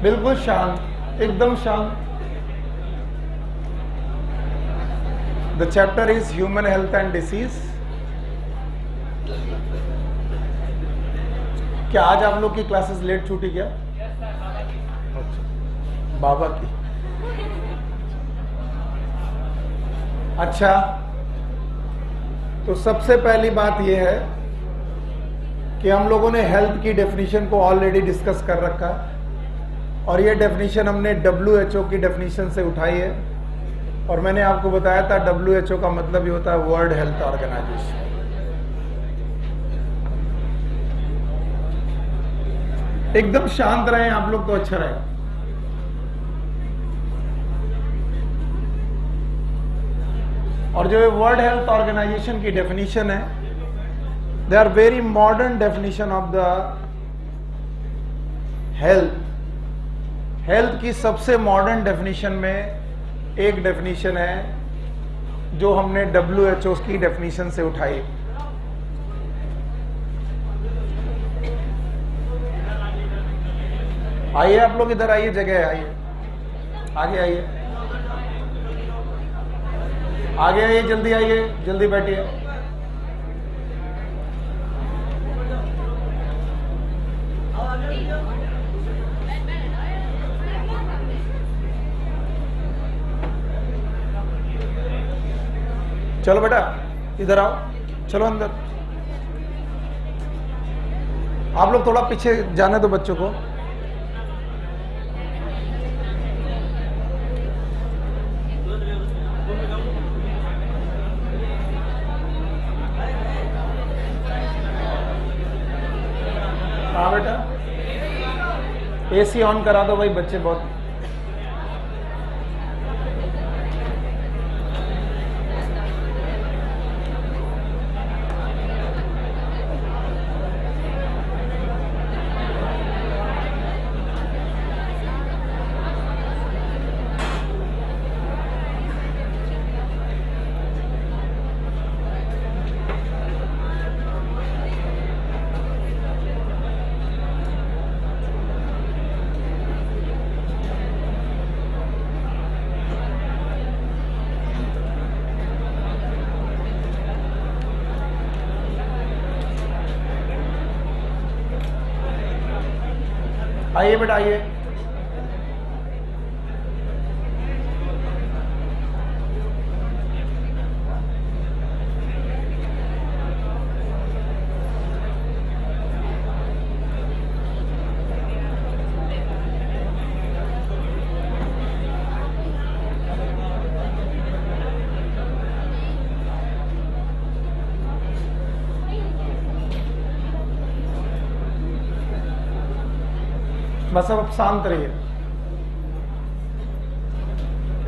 बिल्कुल शांत, एकदम शांत। The chapter is human health and disease. क्या आज आप लोग की क्लासेस लेट छूटी क्या? बाबा की। अच्छा, तो सबसे पहली बात यह है कि हम लोगों ने हेल्थ की डेफिनेशन को ऑलरेडी डिस्कस कर रखा है, और ये डेफिनेशन हमने WHO की डेफिनेशन से उठाई है। और मैंने आपको बताया था WHO का मतलब ये होता है वर्ल्ड हेल्थ ऑर्गेनाइजेशन। एकदम शांत रहें आप लोग तो अच्छा रहेगा। और जो वर्ल्ड हेल्थ ऑर्गेनाइजेशन की डेफिनेशन है, they are very modern definition of the health. Health की सबसे मॉडर्न डेफिनेशन में एक डेफिनेशन है जो हमने WHO की डेफिनेशन से उठाई। आइए आप लोग इधर आइए, जगह आइए, आगे आइए, आगे आइए, जल्दी आइए, जल्दी बैठिए। चलो बेटा इधर आओ, चलो अंदर। आप लोग थोड़ा पीछे जाने दो बच्चों को। हाँ बेटा, AC ऑन करा दो भाई, बच्चे बहुत। आइए बेटा आइए। बस अब शांत रहिए,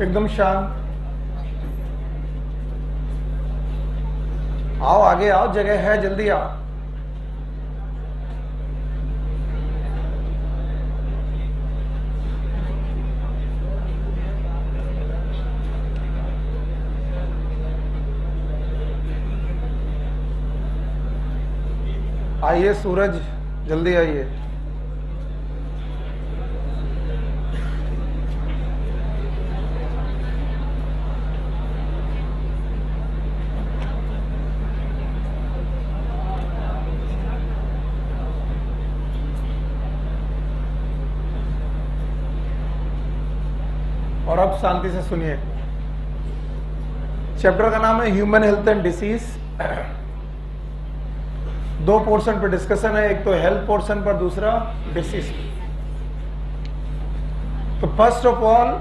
एकदम शांत। आओ आगे आओ, जगह है, जल्दी आओ। आइए सूरज, जल्दी आइए। और अब शांति से सुनिए। चैप्टर का नाम है ह्यूमन हेल्थ एंड डिसीज। दो पोर्शन पर डिस्कशन है, एक तो हेल्थ पोर्शन पर, दूसरा डिसीज। तो फर्स्ट ऑफ ऑल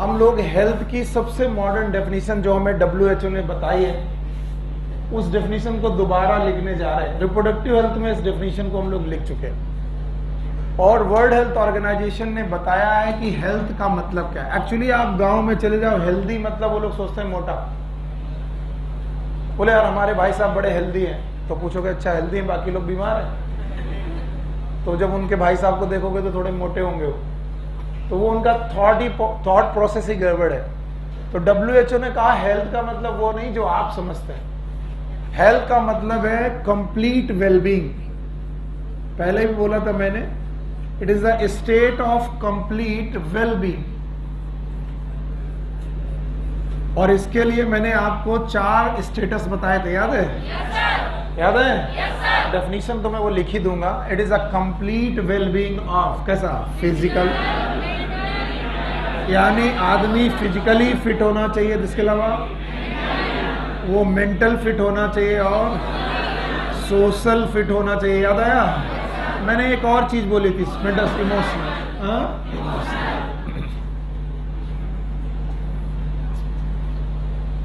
हम लोग हेल्थ की सबसे मॉडर्न डेफिनेशन जो हमें WHO ने बताई है, उस डेफिनेशन को दोबारा लिखने जा रहे हैं। रिप्रोडक्टिव हेल्थ में इस डेफिनेशन को हम लोग लिख चुके हैं, और वर्ल्ड हेल्थ ऑर्गेनाइजेशन ने बताया है कि हेल्थ का मतलब क्या है। एक्चुअली आप गांव में चले जाओ, हेल्दी मतलब वो लोग सोचते हैं मोटा। बोले यार हमारे भाई साहब बड़े हेल्दी हैं, तो पूछोगे अच्छा हेल्दी हैं, बाकी लोग बीमार हैं। तो जब उनके भाई साहब को देखोगे तो थोड़े मोटे होंगे वो, तो वो उनका थॉट प्रोसेस ही गड़बड़ है। तो WHO ने कहा हेल्थ का मतलब वो नहीं जो आप समझते हैं। हेल्थ का मतलब है कंप्लीट वेलबींग। पहले भी बोला था मैंने it is the state of complete well being. और इसके लिए मैंने आपको 4 स्टेटस बताए थे, याद है? याद है? डेफिनेशन तो मैं वो लिख ही दूंगा। It is a complete well being of, कैसा? फिजिकल, यानी आदमी फिजिकली फिट होना चाहिए, इसके अलावा वो मेंटल फिट होना चाहिए और सोशल फिट होना चाहिए। याद आया? मैंने एक और चीज बोली थी, मेंटल, इमोशनल।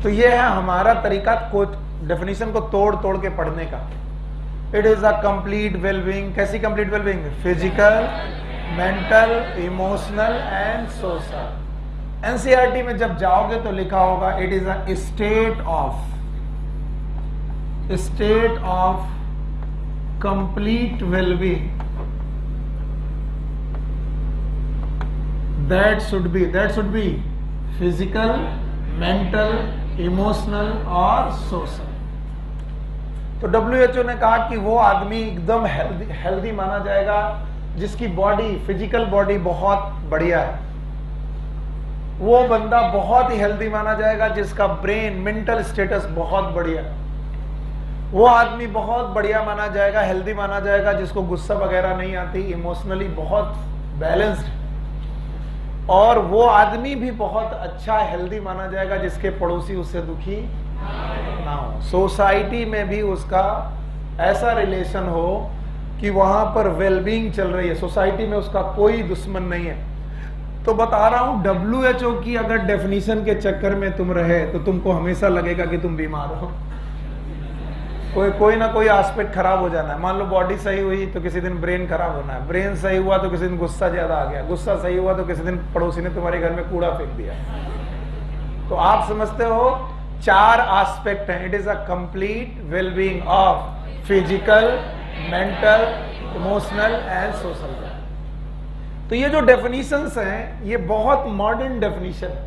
तो ये है हमारा तरीका डेफिनेशन को तोड़ तोड़ के पढ़ने का। It is a complete wellbeing. कैसी complete wellbeing? Physical, mental, emotional and social. NCERT में जब जाओगे तो लिखा होगा it is a state of complete wellbeing that should be physical, mental, emotional और सोशल। तो WHO ने कहा कि वो आदमी एकदम हेल्दी माना जाएगा जिसकी बॉडी, फिजिकल बॉडी बहुत बढ़िया है। वो बंदा बहुत ही हेल्दी माना जाएगा जिसका ब्रेन, मेंटल स्टेटस बहुत बढ़िया है। वो आदमी बहुत बढ़िया माना जाएगा, हेल्दी माना जाएगा जिसको गुस्सा वगैरह नहीं आती, इमोशनली बहुत बैलेंस्ड। और वो आदमी भी बहुत अच्छा हेल्दी माना जाएगा जिसके पड़ोसी उससे दुखी ना हो। सोसाइटी में भी उसका ऐसा रिलेशन हो कि वहां पर वेलबींग चल रही है, सोसाइटी में उसका कोई दुश्मन नहीं है। तो बता रहा हूं, WHO की अगर डेफिनेशन के चक्कर में तुम रहे तो तुमको हमेशा लगेगा कि तुम बीमार हो। कोई ना कोई एस्पेक्ट खराब हो जाना है। मान लो बॉडी सही हुई तो किसी दिन ब्रेन खराब होना है, ब्रेन सही हुआ तो किसी दिन गुस्सा ज्यादा आ गया, गुस्सा सही हुआ तो किसी दिन पड़ोसी ने तुम्हारे घर में कूड़ा फेंक दिया। तो आप समझते हो 4 एस्पेक्ट हैं। It is a complete wellbeing of physical, mental, emotional and social. तो ये जो डेफिनेशंस हैं ये बहुत मॉडर्न डेफिनेशन है।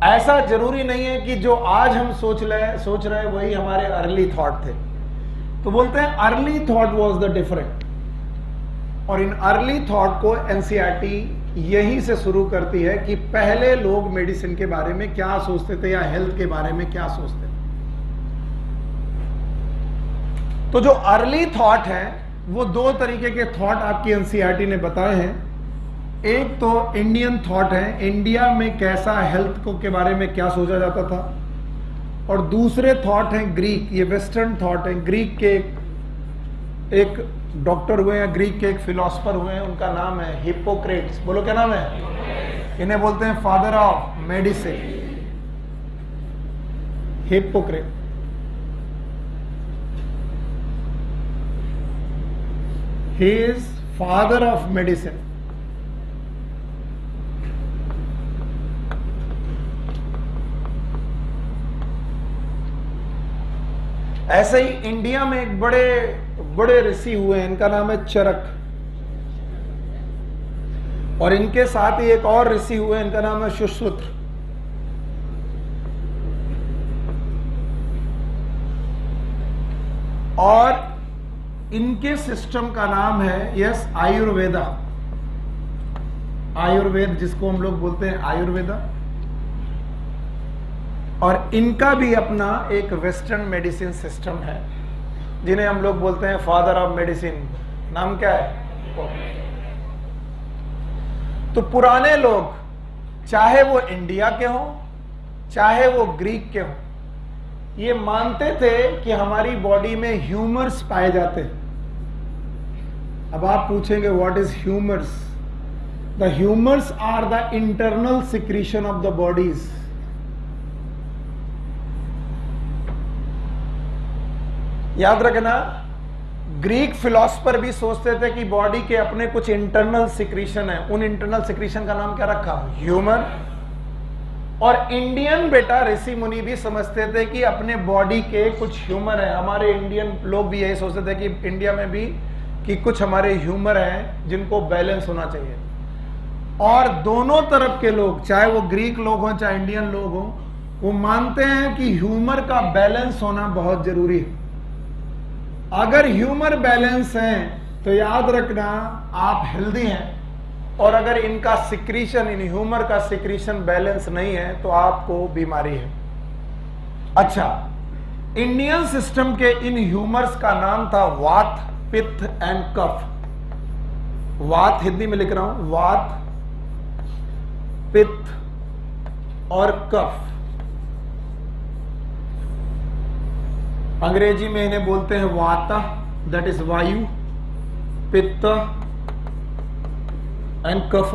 ऐसा जरूरी नहीं है कि जो आज हम सोच रहे हैं वही हमारे अर्ली थॉट थे। तो बोलते हैं early thought was the different. और इन अर्ली थॉट को एनसीईआरटी यहीं से शुरू करती है कि पहले लोग मेडिसिन के बारे में क्या सोचते थे या हेल्थ के बारे में क्या सोचते थे। तो जो अर्ली थॉट है वो 2 तरीके के थॉट आपकी एनसीईआरटी ने बताए हैं। एक तो इंडियन थॉट है, इंडिया में कैसा हेल्थ को के बारे में क्या सोचा जाता था। और दूसरे थॉट हैं ग्रीक, ये वेस्टर्न थॉट है। ग्रीक के एक डॉक्टर हुए हैं, ग्रीक के एक फिलोसफर हुए हैं, उनका नाम है हिप्पोक्रेट्स। बोलो क्या नाम है? इन्हें बोलते हैं father of medicine, Hippocrates. He is father of medicine. ऐसे ही इंडिया में एक बड़े ऋषि हुए हैं, इनका नाम है चरक। और इनके साथ ही एक और ऋषि हुए, इनका नाम है सुश्रुत। और इनके सिस्टम का नाम है आयुर्वेदा। आयुर्वेद जिसको हम लोग बोलते हैं आयुर्वेदा। और इनका भी अपना एक वेस्टर्न मेडिसिन सिस्टम है जिन्हें हम लोग बोलते हैं फादर ऑफ मेडिसिन। नाम क्या है? तो पुराने लोग, चाहे वो इंडिया के हों चाहे वो ग्रीक के हों, ये मानते थे कि हमारी बॉडी में ह्यूमर्स पाए जाते हैं। अब आप पूछेंगे what is humours? The humours are the internal secretion of the bodies. याद रखना, ग्रीक फिलोसफर भी सोचते थे कि बॉडी के अपने कुछ इंटरनल सिक्रीशन है। उन इंटरनल सिक्रीशन का नाम क्या रखा? ह्यूमर। और इंडियन बेटा ऋषि मुनि भी समझते थे कि अपने बॉडी के कुछ ह्यूमर है। हमारे इंडियन लोग भी यही सोचते थे कि इंडिया में भी कि कुछ हमारे ह्यूमर हैं जिनको बैलेंस होना चाहिए। और दोनों तरफ के लोग, चाहे वो ग्रीक लोग हों चाहे इंडियन लोग हों, वो मानते हैं कि ह्यूमर का बैलेंस होना बहुत जरूरी है। अगर ह्यूमर बैलेंस है तो याद रखना आप हेल्दी हैं, और अगर इनका सिक्रीशन, इन ह्यूमर का सिक्रीशन बैलेंस नहीं है तो आपको बीमारी है। अच्छा, इंडियन सिस्टम के इन ह्यूमर्स का नाम था वात, पित्त एंड कफ। वात हिंदी में लिख रहा हूं, वात, पित्त और कफ। अंग्रेजी में इन्हें बोलते हैं वाता, दैट इज वायु, पित्त एंड कफ।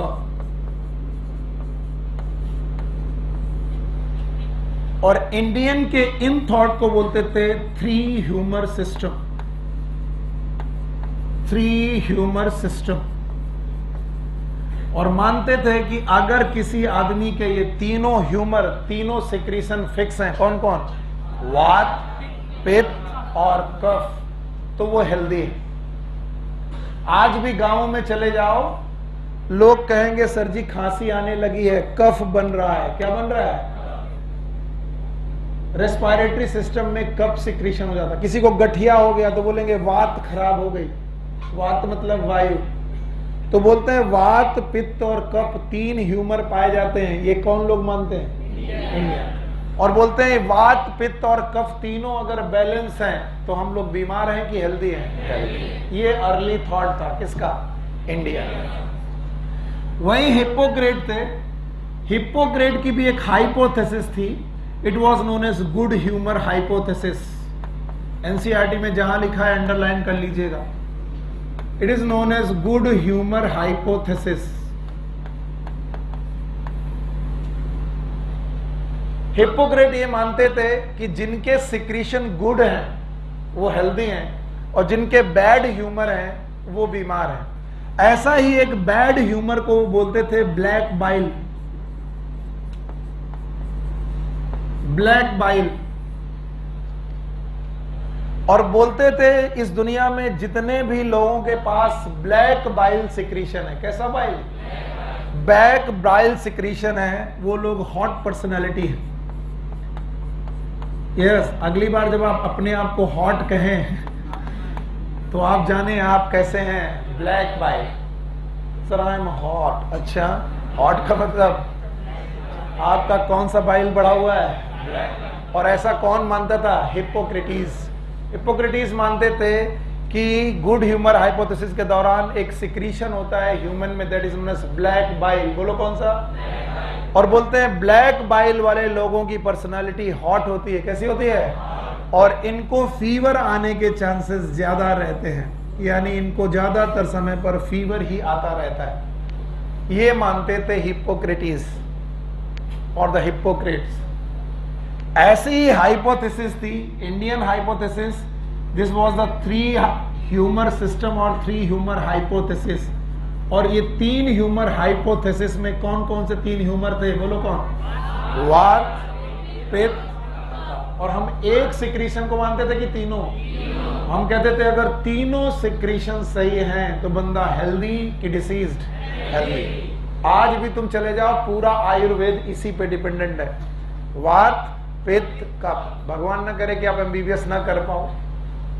और इंडियन के इन थॉट को बोलते थे three humour system. Three humour system. और मानते थे कि अगर किसी आदमी के ये तीनों ह्यूमर, तीनों सिक्रीशन फिक्स हैं, कौन कौन, वात, पित्त और कफ, तो वो हेल्दी है। आज भी गांवों में चले जाओ, लोग कहेंगे सर जी खांसी आने लगी है, कफ बन रहा है। क्या बन रहा है? रेस्पिरेटरी सिस्टम में कफ सिक्रीशन हो जाता है। किसी को गठिया हो गया तो बोलेंगे वात खराब हो गई। वात मतलब वायु। तो बोलते हैं वात, पित्त और कफ तीन ह्यूमर पाए जाते हैं। ये कौन लोग मानते हैं? इंडिया। और बोलते हैं वात, पित्त और कफ तीनों अगर बैलेंस हैं तो हम लोग बीमार हैं कि हेल्दी हैं। ये अर्ली थॉट था किसका? इंडिया। वहीं हिप्पोक्रेट थे। हिप्पोक्रेट की भी एक हाइपोथेसिस थी। It was known as good humour hypothesis. NCERT में जहां लिखा है अंडरलाइन कर लीजिएगा। It is known as good humour hypothesis. Hippocrates ये मानते थे कि जिनके सिक्रीशन गुड हैं वो हेल्दी हैं, और जिनके बैड ह्यूमर हैं वो बीमार हैं। ऐसा ही एक बैड ह्यूमर को वो बोलते थे ब्लैक बाइल। Black bile. और बोलते थे इस दुनिया में जितने भी लोगों के पास ब्लैक बाइल सिक्रीशन है, कैसा बाइल? ब्लैक बाइल सिक्रीशन है, वो लोग हॉट पर्सनैलिटी है। यस, अगली बार जब आप अपने आप को हॉट कहें तो आप जाने आप कैसे हैं। Black bile, sir I am hot. अच्छा, हॉट का मतलब आपका कौन सा बाइल बढ़ा हुआ है? ब्लैक। और ऐसा कौन मानता था? हिप्पोक्रेटिस। हिप्पोक्रेटिस मानते थे कि गुड ह्यूमर हाइपोथेसिस के दौरान एक सिक्रीशन होता है ह्यूमन में, that is known as black bile. बोलो कौन सा? और बोलते हैं ब्लैक बाइल वाले लोगों की पर्सनालिटी हॉट होती है। कैसी होती है? और इनको फीवर आने के चांसेस ज्यादा रहते हैं, यानी इनको ज्यादातर समय पर फीवर ही आता रहता है। ये मानते थे हिप्पोक्रेटिस और द हिप्पोक्रेट्स। ऐसी ही हाइपोथेसिस थी Indian hypothesis. This was the three humour system और थ्री ह्यूमर हाइपोथेसिस। और ये तीन ह्यूमर हाइपोथेसिस में कौन कौन से तीन ह्यूमर थे? बोलो कौन? वात, पित्त, और हम एक सिक्रीशन को मानते थे कि तीनों। हम कहते थे अगर तीनों सिक्रीशन सही हैं तो बंदा हेल्दी कि डिसीज्ड? हेल्दी। आज भी तुम चले जाओ, पूरा आयुर्वेद इसी पे डिपेंडेंट है। वात, पित्त, कफ। भगवान ना करे कि आप एमबीबीएस ना कर पाओ,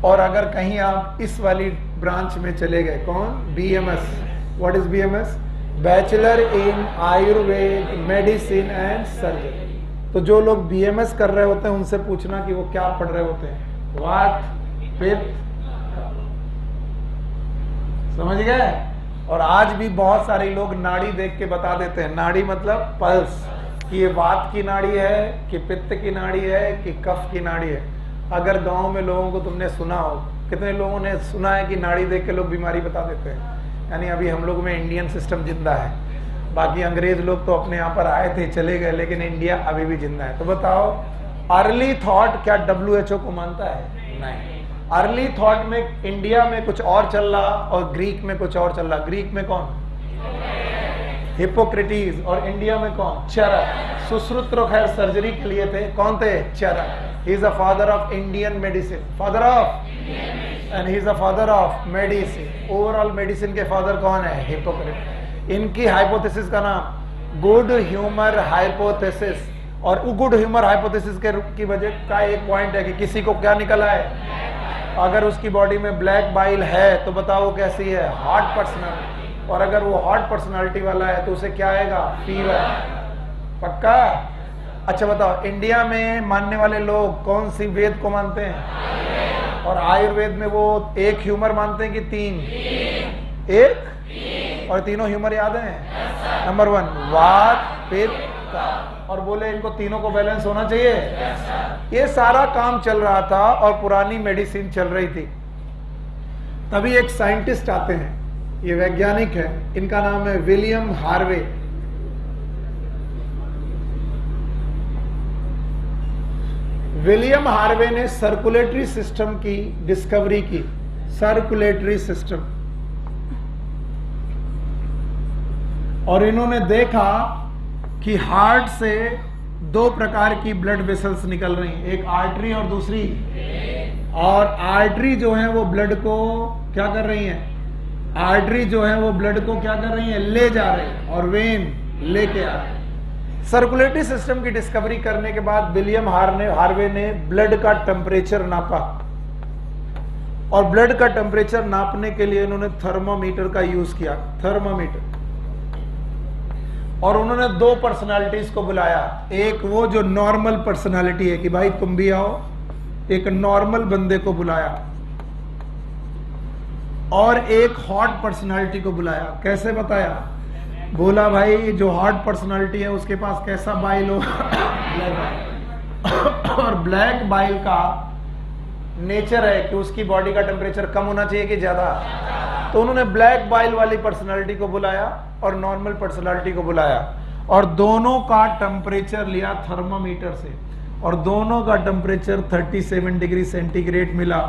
और अगर कहीं आप इस वाली ब्रांच में चले गए, कौन? BMS. What is BMS? Bachelor in Ayurveda medicine and surgery. तो जो लोग बीएमएस कर रहे होते हैं उनसे पूछना कि वो क्या पढ़ रहे होते हैं। वात, पित्त, समझ गए? और आज भी बहुत सारे लोग नाड़ी देख के बता देते हैं। नाड़ी मतलब पल्स, कि ये वात की नाड़ी है कि पित्त की नाड़ी है कि कफ की नाड़ी है। अगर गांव में लोगों को तुमने सुना हो, कितने लोगों ने सुना है कि नाड़ी देख के लोग बीमारी बता देते हैं? यानी अभी हम लोग में इंडियन सिस्टम जिंदा है। बाकी अंग्रेज लोग तो अपने यहाँ पर आए थे, चले गए, लेकिन इंडिया अभी भी जिंदा है। तो बताओ, अर्ली थॉट क्या WHO को मानता है? नहीं। अर्ली थॉट में इंडिया में कुछ और चल रहा और ग्रीक में कुछ और चल रहा। ग्रीक में कौन? हिप्पोक्रेटिस। और इंडिया में कौन? चरक। सुश्रुत खैर सर्जरी के लिए थे। कौन थे? Charak. He is the father of Indian medicine. Father of, and he is the father of medicine. Overall medicine के फादर कौन है? हिप्पोक्रेटिस। इनकी हाइपोथेसिस का नाम गुड ह्यूमर हाइपोथेसिस। और गुड ह्यूमर हाइपोथेसिस की वजह का एक पॉइंट है कि किसी को क्या निकला है? अगर उसकी बॉडी में ब्लैक बाइल है तो बताओ वो कैसी है, हॉट पर्सनालिटी। और अगर वो हॉट पर्सनालिटी वाला है तो उसे क्या आएगा, फीवर। पक्का? अच्छा बताओ, इंडिया में मानने वाले लोग कौन सी वेद को मानते हैं? और आयुर्वेद में वो एक ह्यूमर मानते हैं कि 3? एक। और तीनों ह्यूमर याद हैं? नंबर 1 वात, पित्त, और बोले इनको तीनों को बैलेंस होना चाहिए। ये सारा काम चल रहा था और पुरानी मेडिसिन चल रही थी। तभी एक साइंटिस्ट आते हैं, ये वैज्ञानिक है, इनका नाम है विलियम हार्वे। विलियम हार्वे ने सर्कुलेटरी सिस्टम की डिस्कवरी की। Circulatory system. और इन्होंने देखा कि हार्ट से 2 प्रकार की ब्लड वेसल्स निकल रही हैं, एक आर्टरी और दूसरी। और आर्टरी जो है वो ब्लड को क्या कर रही है, आर्टरी जो है वो ब्लड को क्या कर रही है, ले जा रही है, और वेन लेके आ रही है। सर्कुलेटरी सिस्टम की डिस्कवरी करने के बाद विलियम हार्वे ने ब्लड का टेम्परेचर नापा। और ब्लड का टेम्परेचर नापने के लिए इन्होंने थर्मोमीटर का यूज किया, थर्मोमीटर। और उन्होंने 2 पर्सनालिटीज को बुलाया, एक वो जो नॉर्मल पर्सनालिटी है कि भाई तुम भी आओ, एक नॉर्मल बंदे को बुलाया, और एक हॉट पर्सनालिटी को बुलाया। कैसे बताया? बोला भाई जो हॉट पर्सनालिटी है उसके पास कैसा बाइल हो, और ब्लैक बाइल का नेचर है कि उसकी बॉडी का टेम्परेचर कम होना चाहिए कि ज्यादा। तो उन्होंने ब्लैक बाइल वाली पर्सनालिटी को बुलाया और नॉर्मल पर्सनालिटी को बुलाया, और दोनों का टेम्परेचर लिया थर्मोमीटर से, और दोनों का टेम्परेचर 37 डिग्री सेंटीग्रेड मिला।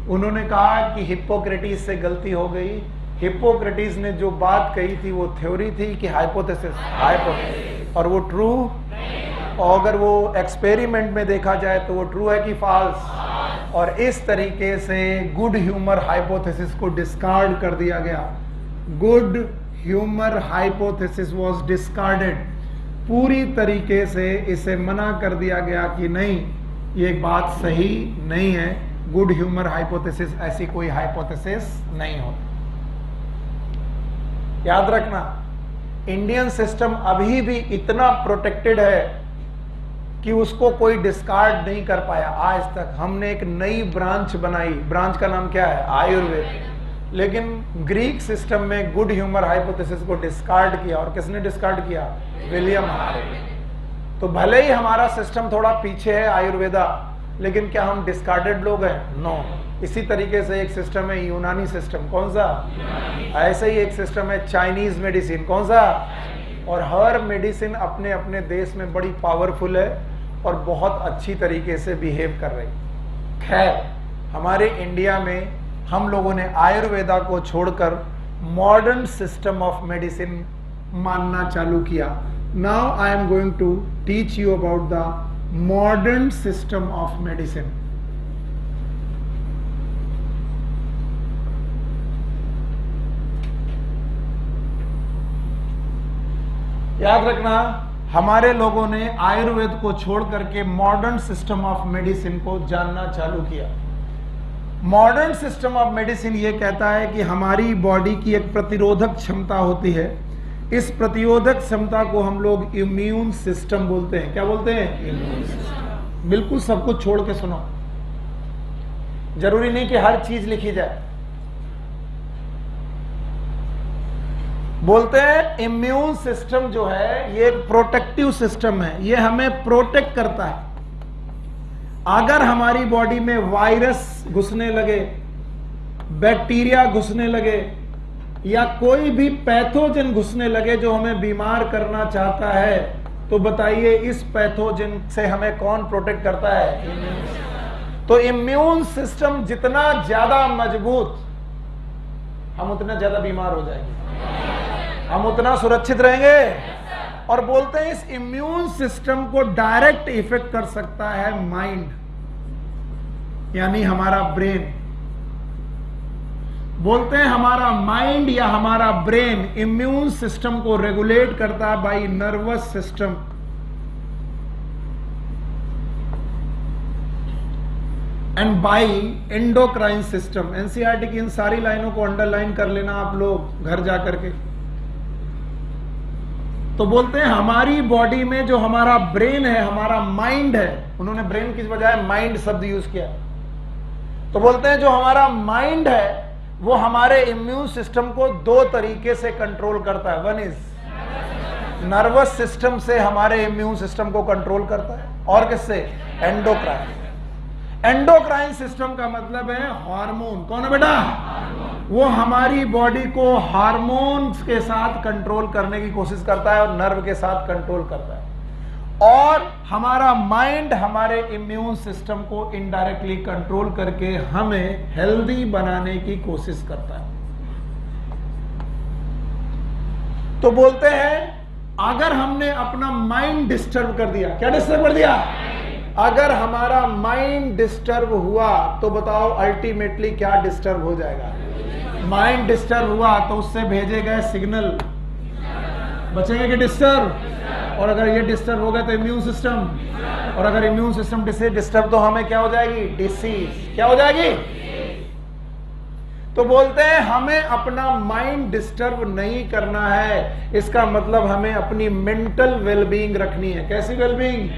उन्होंने कहा कि हिप्पोक्रेटिस से गलती हो गई। हिप्पोक्रेटिस ने जो बात कही थी वो थ्योरी थी कि हाइपोथेसिस, और वो ट्रू। और अगर वो एक्सपेरिमेंट में देखा जाए तो वो ट्रू है कि फॉल्स। और इस तरीके से गुड ह्यूमर हाइपोथेसिस को डिस्कार्ड कर दिया गया। Good humour hypothesis was discarded. पूरी तरीके से इसे मना कर दिया गया कि नहीं, ये बात सही नहीं है। गुड ह्यूमर हाइपोथेसिस ऐसी कोई हाइपोथेसिस नहीं होती। याद रखना, इंडियन सिस्टम अभी भी इतना प्रोटेक्टेड है कि उसको कोई डिस्कार्ड नहीं कर पाया आज तक। हमने एक नई ब्रांच बनाई, ब्रांच का नाम क्या है, आयुर्वेद। लेकिन ग्रीक सिस्टम में गुड ह्यूमर हाइपोथेसिस को डिस्कार्ड किया। और किसने डिस्कार्ड किया? William Harvey. तो भले ही हमारा सिस्टम थोड़ा पीछे है आयुर्वेदा, लेकिन क्या हम डिस्कार्डेड लोग हैं? नो। इसी तरीके से एक सिस्टम है यूनानी सिस्टम। कौन सा? ऐसे ही एक सिस्टम है चाइनीज मेडिसिन। कौन सा? और हर मेडिसिन अपने अपने देश में बड़ी पावरफुल है और बहुत अच्छी तरीके से बिहेव कर रही। खैर, हमारे इंडिया में हम लोगों ने आयुर्वेदा को छोड़कर मॉडर्न सिस्टम ऑफ मेडिसिन मानना चालू किया। Now I am going to teach you about the modern system of medicine. याद रखना, हमारे लोगों ने आयुर्वेद को छोड़ करके मॉडर्न सिस्टम ऑफ मेडिसिन को जानना चालू किया। मॉडर्न सिस्टम ऑफ मेडिसिन ये कहता है कि हमारी बॉडी की एक प्रतिरोधक क्षमता होती है। इस प्रतिरोधक क्षमता को हम लोग इम्यून सिस्टम बोलते हैं। क्या बोलते हैं? Immune system. बिल्कुल सब कुछ छोड़ के सुनो, जरूरी नहीं कि हर चीज लिखी जाए। बोलते हैं इम्यून सिस्टम जो है ये एक प्रोटेक्टिव सिस्टम है, ये हमें प्रोटेक्ट करता है। अगर हमारी बॉडी में वायरस घुसने लगे, बैक्टीरिया घुसने लगे, या कोई भी पैथोजन घुसने लगे जो हमें बीमार करना चाहता है, तो बताइए इस पैथोजन से हमें कौन प्रोटेक्ट करता है? तो इम्यून सिस्टम जितना ज्यादा मजबूत, हम उतना ज्यादा बीमार हो जाएंगे, हम उतना सुरक्षित रहेंगे। और बोलते हैं इस इम्यून सिस्टम को डायरेक्ट इफेक्ट कर सकता है माइंड, यानी हमारा ब्रेन। बोलते हैं हमारा माइंड या हमारा ब्रेन इम्यून सिस्टम को रेगुलेट करता है by nervous system. And by endocrine system. NCERT की इन सारी लाइनों को अंडरलाइन कर लेना आप लोग घर जा करके। तो बोलते हैं हमारी बॉडी में जो हमारा ब्रेन है, हमारा माइंड है, उन्होंने ब्रेन की बजाय माइंड शब्द यूज किया। तो बोलते हैं जो हमारा माइंड है वो हमारे इम्यून सिस्टम को दो तरीके से कंट्रोल करता है। वन इज नर्वस सिस्टम से हमारे इम्यून सिस्टम को कंट्रोल करता है, और किससे? एंडोक्राइन। एंडोक्राइन सिस्टम का मतलब है हार्मोन। कौन है बेटा? वो हमारी बॉडी को हार्मोन्स के साथ कंट्रोल करने की कोशिश करता है और नर्व के साथ कंट्रोल करता है। और हमारा माइंड हमारे इम्यून सिस्टम को इनडायरेक्टली कंट्रोल करके हमें हेल्दी बनाने की कोशिश करता है। तो बोलते हैं अगर हमने अपना माइंड डिस्टर्ब कर दिया, क्या डिस्टर्ब कर दिया? अगर हमारा माइंड डिस्टर्ब हुआ तो बताओ अल्टीमेटली क्या डिस्टर्ब हो जाएगा? माइंड डिस्टर्ब हुआ तो उससे भेजे गए सिग्नल बचेंगे कि डिस्टर्ब? और अगर ये डिस्टर्ब हो गया तो इम्यून सिस्टम, और अगर इम्यून सिस्टम डिस्टर्ब तो हमें क्या हो जाएगी? डिसीज। क्या हो जाएगी? तो बोलते हैं हमें अपना माइंड डिस्टर्ब नहीं करना है। इसका मतलब हमें अपनी मेंटल वेलबींग रखनी है। कैसी वेलबींग?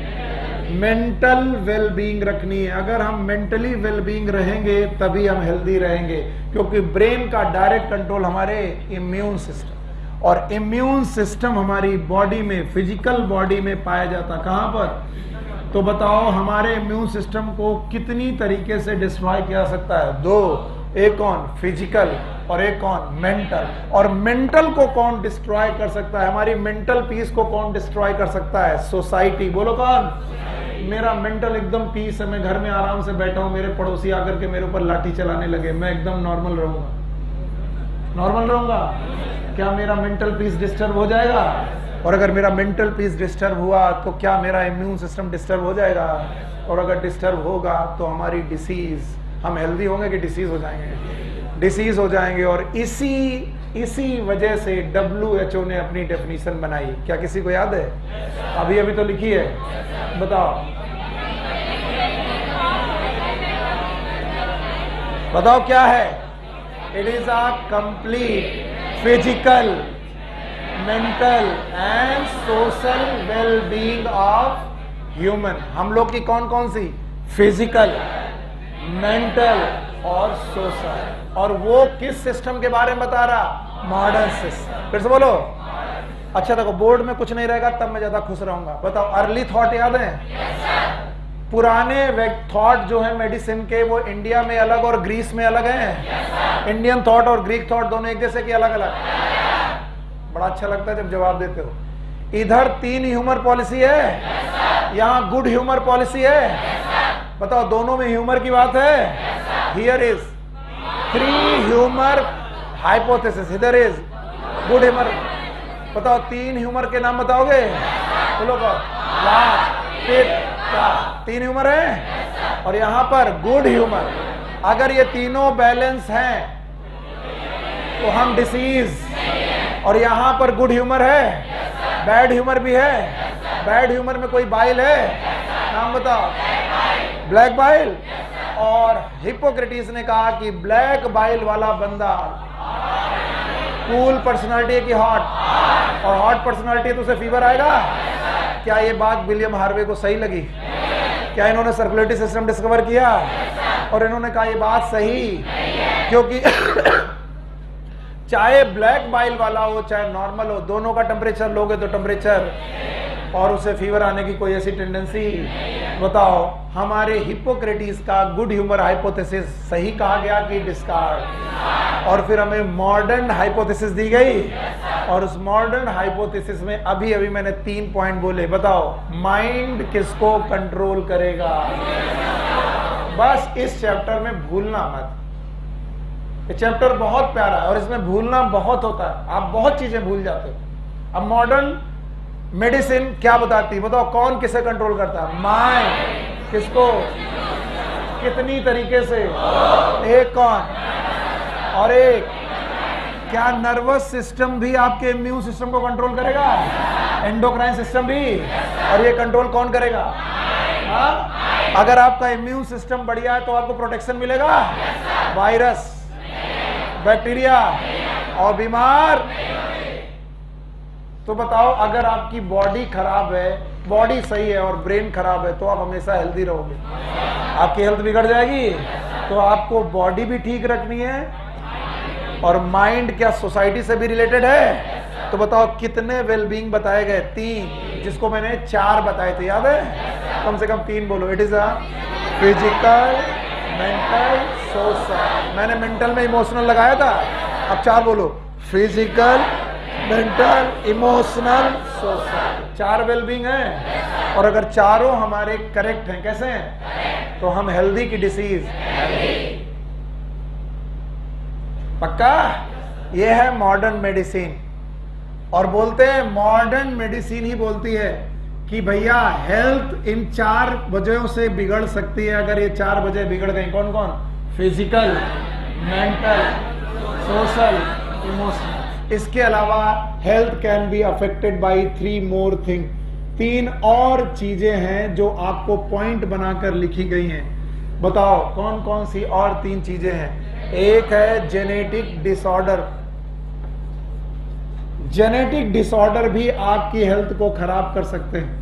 मेंटल वेलबींग रखनी है। अगर हम मेंटली वेलबींग रहेंगे तभी हम हेल्दी रहेंगे, क्योंकि ब्रेन का डायरेक्ट कंट्रोल हमारे इम्यून सिस्टम, और इम्यून सिस्टम हमारी बॉडी में, फिजिकल बॉडी में पाया जाता। कहां पर? तो बताओ हमारे इम्यून सिस्टम को कितनी तरीके से डिस्ट्रॉय किया जा सकता है? दो। एक कौन? फिजिकल, और एक कौन? मेंटल। और मेंटल को कौन डिस्ट्रॉय कर सकता है? हमारी मेंटल पीस को कौन डिस्ट्रॉय कर सकता है? सोसाइटी। बोलो कौन? मेरा मेंटल एकदम पीस है, मैं घर में आराम से बैठा हूं, मेरे पड़ोसी आकर के मेरे ऊपर लाठी चलाने लगे, मैं एकदम नॉर्मल रहूंगा? नॉर्मल रहूंगा? क्या मेरा मेंटल पीस डिस्टर्ब हो जाएगा? और अगर मेरा मेंटल पीस डिस्टर्ब हुआ तो क्या मेरा इम्यून सिस्टम डिस्टर्ब हो जाएगा? और अगर डिस्टर्ब होगा तो हमारी डिसीज, हम हेल्दी होंगे कि डिसीज हो जाएंगे? डिसीज हो जाएंगे। और इसी वजह से WHO ने अपनी डेफिनेशन बनाई। क्या किसी को याद है? अभी तो लिखी है, बताओ बताओ क्या है? It is a complete physical, mental and social wellbeing of human. हम लोग की कौन कौन सी? फिजिकल, मेंटल और सोशल। और वो किस सिस्टम के बारे में बता रहा? Modern system. फिर से बोलो। अच्छा देखो, बोर्ड में कुछ नहीं रहेगा तब मैं ज्यादा खुश रहूंगा। बताओ, अर्ली थॉट याद है? पुराने थॉट जो है मेडिसिन के, वो इंडिया में अलग और ग्रीस में अलग हैं। इंडियन थॉट और ग्रीक थॉट दोनों एक जैसे कि अलग अलग? बड़ा अच्छा लगता है जब जवाब देते हो। इधर 3 ह्यूमर पॉलिसी है, यहाँ गुड ह्यूमर पॉलिसी है। बताओ दोनों में ह्यूमर की बात है? हियर इज 3 ह्यूमर हाइपोथेसिस, इधर इज गुड ह्यूमर। बताओ 3 ह्यूमर के नाम बताओगे? बोलो। 3 ह्यूमर है, और यहां पर गुड ह्यूमर। अगर ये तीनों बैलेंस हैं तो हम डिसीज, और यहां पर गुड ह्यूमर है, बैड ह्यूमर भी है। बैड ह्यूमर में कोई बाइल है? नाम बताओ। Black bile. और हिप्पोक्रेटिस ने कहा कि ब्लैक बाइल वाला बंदा कूल पर्सनालिटी है कि हॉट? और हॉट पर्सनालिटी है तो उसे फीवर आएगा? क्या ये बात विलियम हार्वे को सही लगी? क्या इन्होंने सर्कुलेटरी सिस्टम डिस्कवर किया? और इन्होंने कहा ये बात सही, क्योंकि चाहे ब्लैक बाइल वाला हो चाहे नॉर्मल हो, दोनों का टेम्परेचर लोगे तो टेम्परेचर, और उसे फीवर आने की कोई ऐसी टेंडेंसी? बताओ, हमारे हिप्पोक्रेटिस का गुड ह्यूमर हाइपोथेसिस सही कहा गया कि डिस्कार्ड? और फिर हमें मॉडर्न हाइपोथेसिस दी गई, और उस मॉडर्न हाइपोथेसिस में अभी मैंने 3 पॉइंट बोले। बताओ, माइंड किसको कंट्रोल करेगा? बस इस चैप्टर में भूलना मत। ये चैप्टर बहुत प्यारा है और इसमें भूलना बहुत होता है, आप बहुत चीजें भूल जाते हो। अब मॉडर्न मेडिसिन क्या बताती है? बताओ, कौन किसे कंट्रोल करता है? माइंड। किसको? कितनी तरीके से? एक कौन और एक? क्या नर्वस सिस्टम भी आपके इम्यून सिस्टम को कंट्रोल करेगा? एंडोक्राइन सिस्टम भी? और ये कंट्रोल कौन करेगा? हाँ? अगर आपका इम्यून सिस्टम बढ़िया है तो आपको प्रोटेक्शन मिलेगा वायरस, बैक्टीरिया और बीमार। तो बताओ, अगर आपकी बॉडी खराब है, बॉडी सही है और ब्रेन खराब है, तो आप हमेशा हेल्दी रहोगे। आपकी हेल्थ बिगड़ जाएगी। तो आपको बॉडी भी ठीक रखनी है और माइंड क्या सोसाइटी से भी रिलेटेड है। तो बताओ कितने वेलबींग बताए गए? 3, जिसको मैंने 4 बताए थे, याद है? कम से कम 3 बोलो। It is a physical, mental, social. मैंने मेंटल में इमोशनल लगाया था, अब 4 बोलो। Physical, mental, emotional, social. 4 wellbeing है। और अगर चारों हमारे करेक्ट हैं, कैसे हैं? तो हम हेल्दी की डिसीज। पक्का? ये है मॉडर्न मेडिसिन। और बोलते हैं मॉडर्न मेडिसिन ही बोलती है कि भैया हेल्थ इन 4 वजहों से बिगड़ सकती है। अगर ये 4 वजह बिगड़ गई, कौन कौन? Physical, mental, social, emotional. इसके अलावा health can be affected by 3 more thing. 3 और चीजें हैं जो आपको पॉइंट बनाकर लिखी गई हैं। बताओ कौन कौन सी और 3 चीजें हैं? एक है जेनेटिक डिसऑर्डर। जेनेटिक डिसऑर्डर भी आपकी हेल्थ को खराब कर सकते हैं।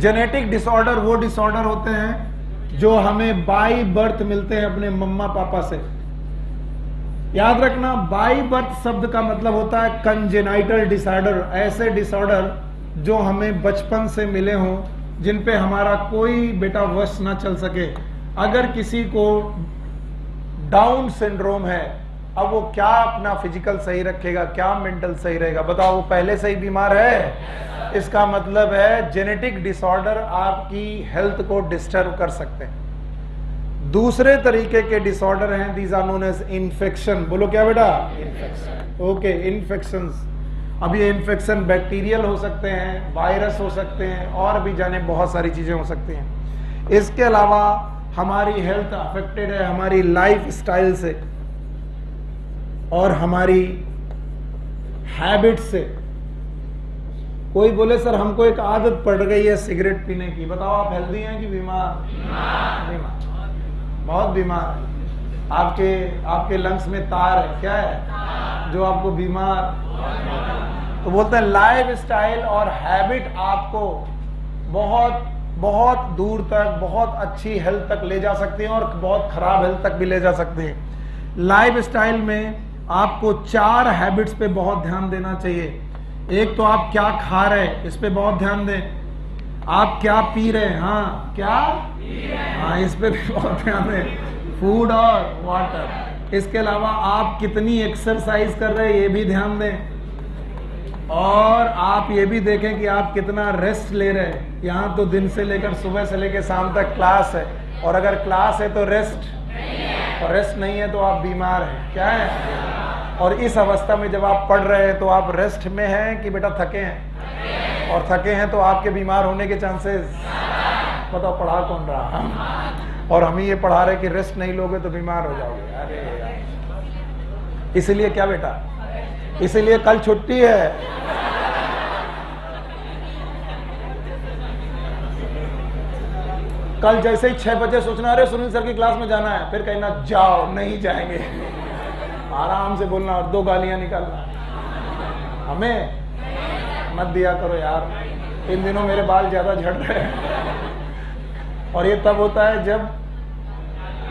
जेनेटिक डिसऑर्डर वो डिसऑर्डर होते हैं जो हमें बाय बर्थ मिलते हैं अपने मम्मा पापा से। याद रखना, बाय बर्थ शब्द का मतलब होता है कंजेनाइटल डिसऑर्डर। ऐसे डिसऑर्डर जो हमें बचपन से मिले हों, जिन पे हमारा कोई बेटा वश ना चल सके। अगर किसी को डाउन सिंड्रोम है, अब वो क्या अपना फिजिकल सही रखेगा, क्या मेंटल सही रहेगा? बताओ, वो पहले से ही बीमार है। इसका मतलब है जेनेटिक डिसऑर्डर आपकी हेल्थ को डिस्टर्ब कर सकते हैं। दूसरे तरीके के डिसऑर्डर हैं, these are known as infection. बोलो क्या बेटा? इन्फेक्शन। Okay, infections. अब ये इन्फेक्शन बैक्टीरियल हो सकते हैं, वायरस हो सकते हैं, और भी जाने बहुत सारी चीजें हो सकती हैं। इसके अलावा हमारी हेल्थ अफेक्टेड है हमारी लाइफ स्टाइल से और हमारी हैबिट से। कोई बोले सर हमको एक आदत पड़ गई है सिगरेट पीने की। बताओ आप हेल्दी हैं कि बीमार? बीमार, बहुत बीमार है। आपके लंग्स में तार है, क्या है जो आपको बीमार। तो बोलते हैं लाइफ स्टाइल और हैबिट आपको बहुत बहुत दूर तक, बहुत अच्छी हेल्थ तक ले जा सकती हैं और बहुत खराब हेल्थ तक भी ले जा सकती हैं। लाइफ स्टाइल में आपको 4 हैबिट्स पे बहुत ध्यान देना चाहिए। एक तो आप क्या खा रहे हैं, इस पे बहुत ध्यान दें। आप क्या पी रहे हैं, हाँ क्या हाँ, इस पे भी बहुत ध्यान दें। फूड और वाटर। इसके अलावा आप कितनी एक्सरसाइज कर रहे हैं, ये भी ध्यान दें। और आप ये भी देखें कि आप कितना रेस्ट ले रहे हैं। यहाँ तो दिन से लेकर सुबह से लेकर शाम तक क्लास है, और अगर क्लास है तो रेस्ट, और रेस्ट नहीं है तो आप बीमार हैं। क्या है? और इस अवस्था में जब आप पढ़ रहे हैं तो आप रेस्ट में हैं कि बेटा थके हैं? और थके हैं तो आपके बीमार होने के चांसेस। बताओ पढ़ा कौन रहा? और हम ही ये पढ़ा रहे कि रेस्ट नहीं लोगे तो बीमार हो जाओगे। अरे यार, इसीलिए क्या बेटा, इसीलिए कल छुट्टी है। कल जैसे ही 6 बजे सोचना अरे सुनील सर की क्लास में जाना है, फिर कहना जाओ, नहीं जाएंगे। आराम से बोलना और 2 गालियां निकालना। हमें मत दिया करो यार। इन दिनों मेरे बाल ज्यादा झड़ रहे हैं और ये तब होता है जब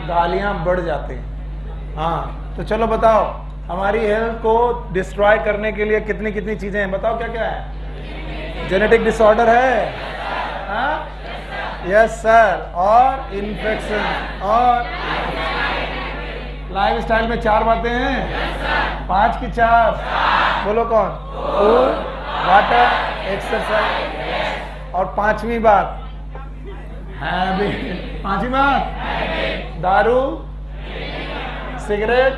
गालियां बढ़ जाती हैं। हाँ तो चलो बताओ, हमारी हेल्थ को डिस्ट्रॉय करने के लिए कितनी कितनी चीजें हैं? बताओ क्या क्या है? जेनेटिक डिसऑर्डर है, हाँ यस सर, और इन्फेक्शन, और लाइफ स्टाइल में 4 बातें हैं। 5 की 4 बोलो कौन? फूड, वाटर, एक्सरसाइज, और 5वीं बात हैबिट। 5वीं बात दारू, सिगरेट,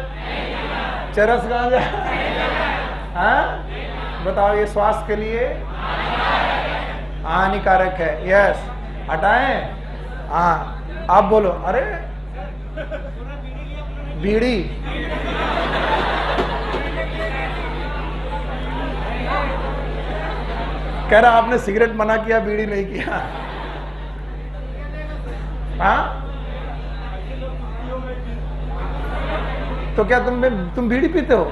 चरस, गांजा। हाँ बताओ, ये स्वास्थ्य के लिए हानिकारक है। यस, हटाएं। हाँ आप बोलो, अरे बीड़ी। कह रहा आपने सिगरेट मना किया, बीड़ी नहीं किया। हाँ, तो क्या तुम बीड़ी पीते हो?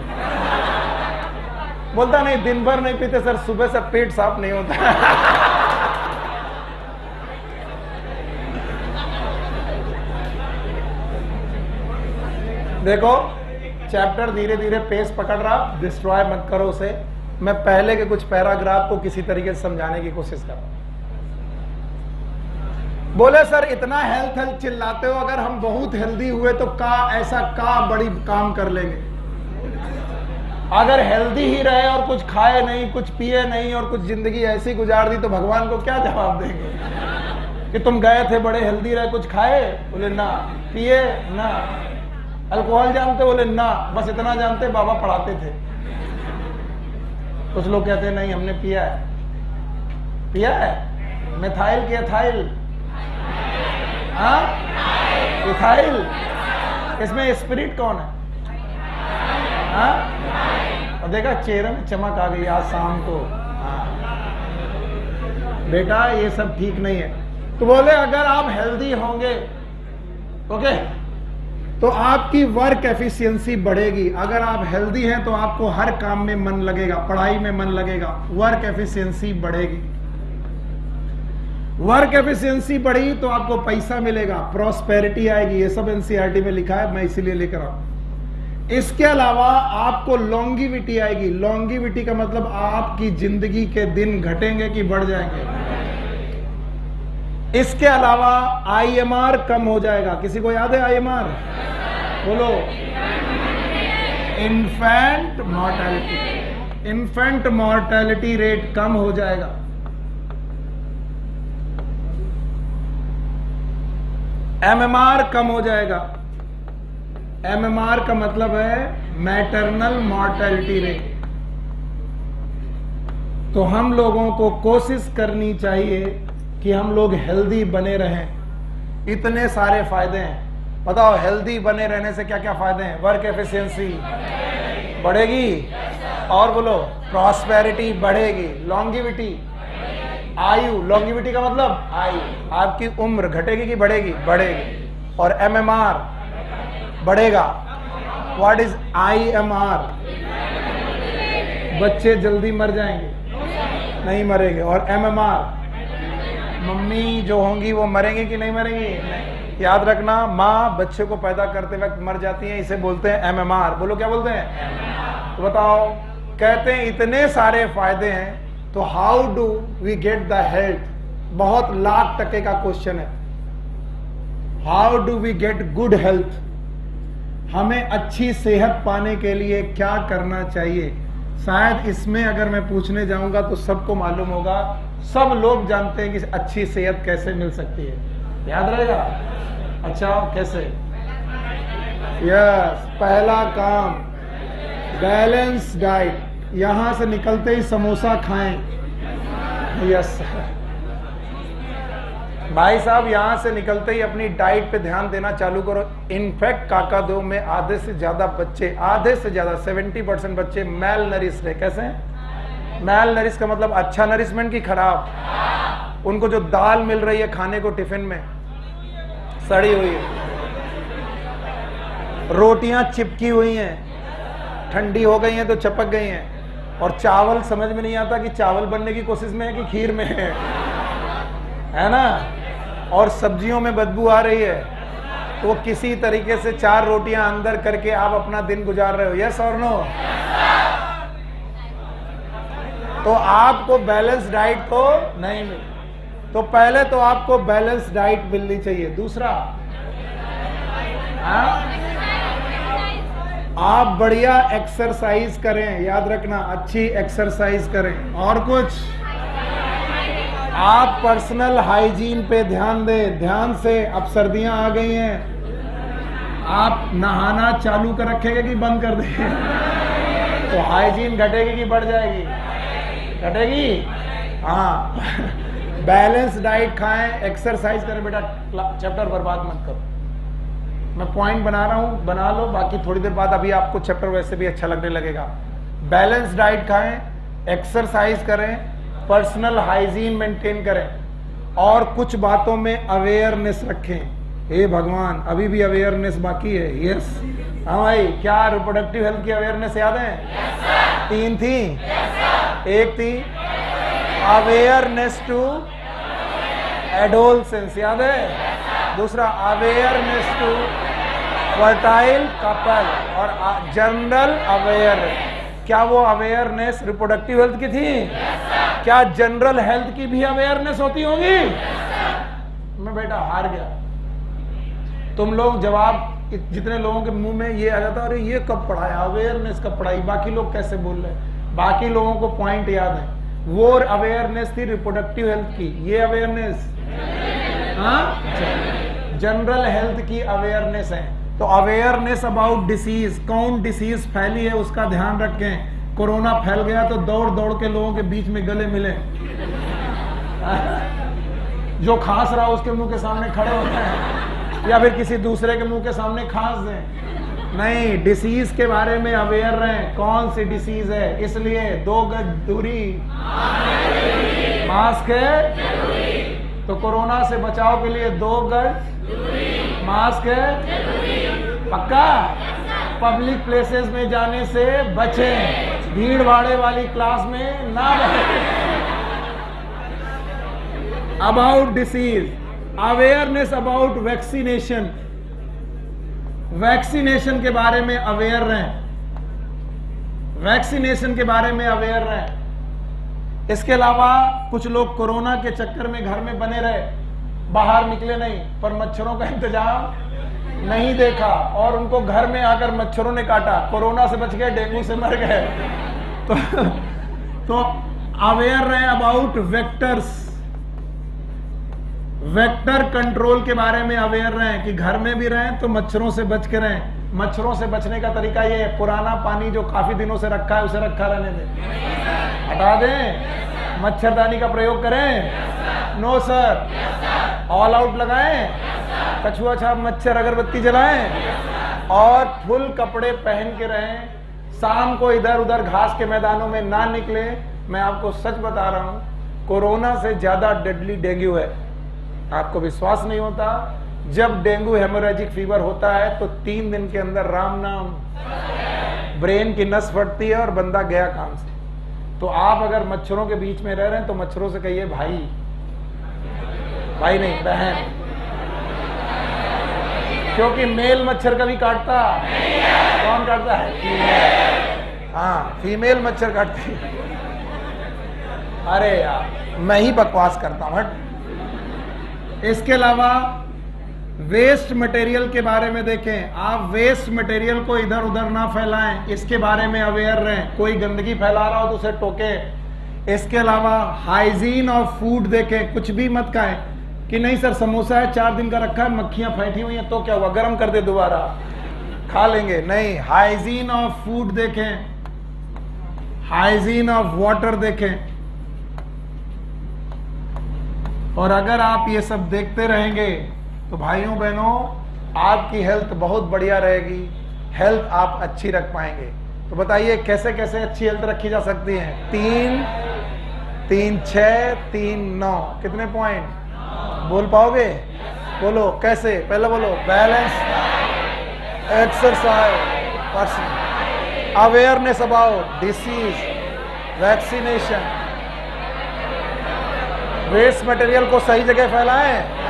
बोलता नहीं, दिन भर नहीं पीते सर, सुबह से पेट साफ नहीं होता। देखो चैप्टर धीरे धीरे पेस पकड़ रहा, डिस्ट्रॉय मत करो उसे। मैं पहले के कुछ पैराग्राफ को किसी तरीके से समझाने की कोशिश कर रहा हूं। बोले सर इतना हेल्थ हेल्थ चिल्लाते हो, अगर हम बहुत हेल्दी हुए तो ऐसा बड़ी काम कर लेंगे? अगर हेल्दी ही रहे और कुछ खाए नहीं, कुछ पिए नहीं और कुछ जिंदगी ऐसी गुजार दी तो भगवान को क्या जवाब देंगे कि तुम गए थे बड़े हेल्दी रहे, कुछ खाए? बोले ना। पिए? ना। अल्कोहल जानते? बोले ना, बस इतना जानते बाबा पढ़ाते थे। कुछ लोग कहते हैं नहीं हमने पिया है। पिया है? मिथाइल की एथाइल? हाँ, इथाइल? इसमें स्पिरिट कौन है? हाँ, और देखा चेहरे में चमक आ गई आज शाम को। हाँ बेटा ये सब ठीक नहीं है। तो बोले अगर आप हेल्दी होंगे, ओके, तो आपकी वर्क एफिशिएंसी बढ़ेगी। अगर आप हेल्दी हैं तो आपको हर काम में मन लगेगा, पढ़ाई में मन लगेगा, वर्क एफिशिएंसी बढ़ेगी। वर्क एफिशिएंसी बढ़ी तो आपको पैसा मिलेगा, प्रॉस्पेरिटी आएगी। ये सब एनसीईआरटी में लिखा है, मैं इसीलिए लेकर आऊं। इसके अलावा आपको लॉन्गिविटी आएगी। लॉन्गिविटी का मतलब आपकी जिंदगी के दिन घटेंगे कि बढ़ जाएंगे। इसके अलावा आईएमआर कम हो जाएगा। किसी को याद है आईएमआर? बोलो। Infant mortality. Infant mortality rate कम हो जाएगा। एमएमआर कम हो जाएगा। एमएमआर का मतलब है मैटरनल मॉर्टेलिटी रेट। तो हम लोगों को कोशिश करनी चाहिए कि हम लोग हेल्दी बने रहें। इतने सारे फायदे हैं, बताओ हेल्दी बने रहने से क्या क्या फायदे हैं? वर्क एफिशिएंसी बढ़ेगी, और बोलो प्रॉस्पेरिटी बढ़ेगी, लॉन्गिविटी, आयु, लॉन्गिविटी का मतलब आयु, आपकी उम्र घटेगी कि बढ़ेगी? बढ़ेगी। और एमएमआर बढ़ेगा। What is IMR? बच्चे जल्दी मर जाएंगे? नहीं मरेंगे। और एमएमआर, मम्मी जो होंगी वो मरेंगी कि नहीं मरेंगी? नहीं। याद रखना, माँ बच्चे को पैदा करते वक्त मर जाती है, इसे बोलते हैं एमएमआर। बोलो क्या बोलते हैं? तो बताओ, कहते हैं इतने सारे फायदे हैं, तो how do we get the health? बहुत लाख% का क्वेश्चन है। How do we get good health? हमें अच्छी सेहत पाने के लिए क्या करना चाहिए? शायद इसमें अगर मैं पूछने जाऊंगा तो सबको मालूम होगा, सब लोग जानते हैं कि अच्छी सेहत कैसे मिल सकती है। याद रहेगा? अच्छा कैसे? यस, पहला काम बैलेंस डाइट। यहां से निकलते ही समोसा खाएं। यस भाई साहब, यहां से निकलते ही अपनी डाइट पे ध्यान देना चालू करो। इनफैक्ट काकादो में आधे से ज्यादा बच्चे, आधे से ज्यादा 70% बच्चे मेल नरिश है। कैसे हैं? मेल नरिश का मतलब अच्छा नरिशमेंट की खराब? उनको जो दाल मिल रही है खाने को टिफिन में, सड़ी हुई है, रोटियां चिपकी हुई हैं, ठंडी हो गई हैं तो चपक गई हैं, और चावल समझ में नहीं आता कि चावल बनने की कोशिश में है कि खीर में है ना, और सब्जियों में बदबू आ रही है, तो वो किसी तरीके से 4 रोटियां अंदर करके आप अपना दिन गुजार रहे हो। यस और नो? तो आपको बैलेंस डाइट तो नहीं मिली, तो पहले तो आपको बैलेंस डाइट मिलनी चाहिए। दूसरा, आप बढ़िया एक्सरसाइज करें। याद रखना, अच्छी एक्सरसाइज करें। और कुछ, आप पर्सनल हाइजीन पे ध्यान दें, ध्यान से। अब सर्दियां आ गई हैं, आप नहाना चालू कर रखेंगे कि बंद कर देंगे? तो हाइजीन घटेगी कि बढ़ जाएगी? घटेगी। हाँ बैलेंस डाइट खाएं, एक्सरसाइज करें। बेटा चैप्टर बर्बाद मत करो, मैं पॉइंट बना रहा हूं, बना लो, बाकी थोड़ी देर बाद अभी आपको चैप्टर वैसे भी अच्छा लगने लगेगा। बैलेंस डाइट खाएं, एक्सरसाइज करें, पर्सनल हाइजीन मेंटेन करें और कुछ बातों में अवेयरनेस रखें। हे भगवान, अभी भी अवेयरनेस बाकी है। यस हाँ भाई, क्या रिप्रोडक्टिव हेल्थ की अवेयरनेस याद है? तीन थी। एक थी अवेयरनेस टू एडोलसेंस, याद है? दूसरा अवेयरनेस टू फर्टाइल कपल और जनरल अवेयर। क्या वो अवेयरनेस रिप्रोडक्टिव हेल्थ की थी? क्या जनरल हेल्थ की भी अवेयरनेस होती होगी? मैं बेटा हार गया। तुम लोग जवाब, जितने लोगों के मुंह में ये आ जाता, अरे ये कब पढ़ाया, अवेयरनेस कब पढ़ाई, बाकी लोग कैसे बोल रहे हैं? बाकी लोगों को पॉइंट याद है। वो अवेयरनेस थी रिप्रोडक्टिव हेल्थ की, ये अवेयरनेस जनरल हेल्थ की अवेयरनेस है। तो अवेयरनेस अबाउट डिसीज, कौन डिसीज फैली है उसका ध्यान रखें। कोरोना फैल गया तो दौड़ दौड़ के लोगों के बीच में गले मिले। जो खांस रहा उसके मुंह के सामने खड़े होते हैं या फिर किसी दूसरे के मुंह के सामने खांस दें। नहीं, डिसीज के बारे में अवेयर रहें। कौन सी डिसीज है? इसलिए 2 गज दूरी, मास्क है तो कोरोना से बचाव के लिए 2 गज मास्क है पक्का। पब्लिक प्लेसेस में जाने से बचें, भीड़ भाड़े वाली क्लास में ना बैठें। About disease, awareness about vaccination, vaccination के बारे में अवेयर रहें। वैक्सीनेशन के बारे में अवेयर रहें। इसके अलावा कुछ लोग कोरोना के चक्कर में घर में बने रहे, बाहर निकले नहीं, पर मच्छरों का इंतजाम नहीं देखा और उनको घर में आकर मच्छरों ने काटा, कोरोना से बच गए, डेंगू से मर गए। तो अवेयर रहे अबाउट वेक्टर्स, वेक्टर कंट्रोल के बारे में अवेयर रहें कि घर में भी रहें तो मच्छरों से बच के रहें। मच्छरों से बचने का तरीका ये है, पुराना पानी जो काफी दिनों से रखा है उसे रखा रहने दें, हटा दें। मच्छरदानी का प्रयोग करें? No sir. ऑल आउट लगाएं, कछुआ छाप मच्छर अगरबत्ती जलाएं और फुल कपड़े पहन के रहें। शाम को इधर उधर घास के मैदानों में ना निकले। मैं आपको सच बता रहा हूं, कोरोना से ज्यादा डेडली डेंगू है। आपको विश्वास नहीं होता? जब डेंगू हेमोरेजिक फीवर होता है तो 3 दिन के अंदर राम नाम, ब्रेन की नस फटती है और बंदा गया काम से। तो आप अगर मच्छरों के बीच में रह रहे हैं तो मच्छरों से कहिए भाई, भाई नहीं बहन, क्योंकि मेल मच्छर कभी काटता, कौन काटता है? फीमेल। हाँ, फीमेल मच्छर काटती। अरे यार मैं ही बकवास करता हूं। इसके अलावा वेस्ट मटेरियल के बारे में देखें। आप वेस्ट मटेरियल को इधर उधर ना फैलाएं, इसके बारे में अवेयर रहें। कोई गंदगी फैला रहा हो तो उसे टोके। इसके अलावा हाइजीन ऑफ फूड देखें। कुछ भी मत खाएं कि नहीं सर समोसा है 4 दिन का रखा है, मक्खियां बैठी हुई हैं, तो क्या हुआ, गर्म कर दे दोबारा खा लेंगे। नहीं, हाइजीन ऑफ फूड देखें, हाइजीन ऑफ वाटर देखें। और अगर आप ये सब देखते रहेंगे तो भाइयों बहनों आपकी हेल्थ बहुत बढ़िया रहेगी, हेल्थ आप अच्छी रख पाएंगे। तो बताइए कैसे कैसे अच्छी हेल्थ रखी जा सकती है? 3, 3, 6, 3, 9, कितने पॉइंट बोल पाओगे? बोलो कैसे? पहले बोलो balance, exercise, person, awareness about disease, vaccination, waste material को सही जगह फैलाएं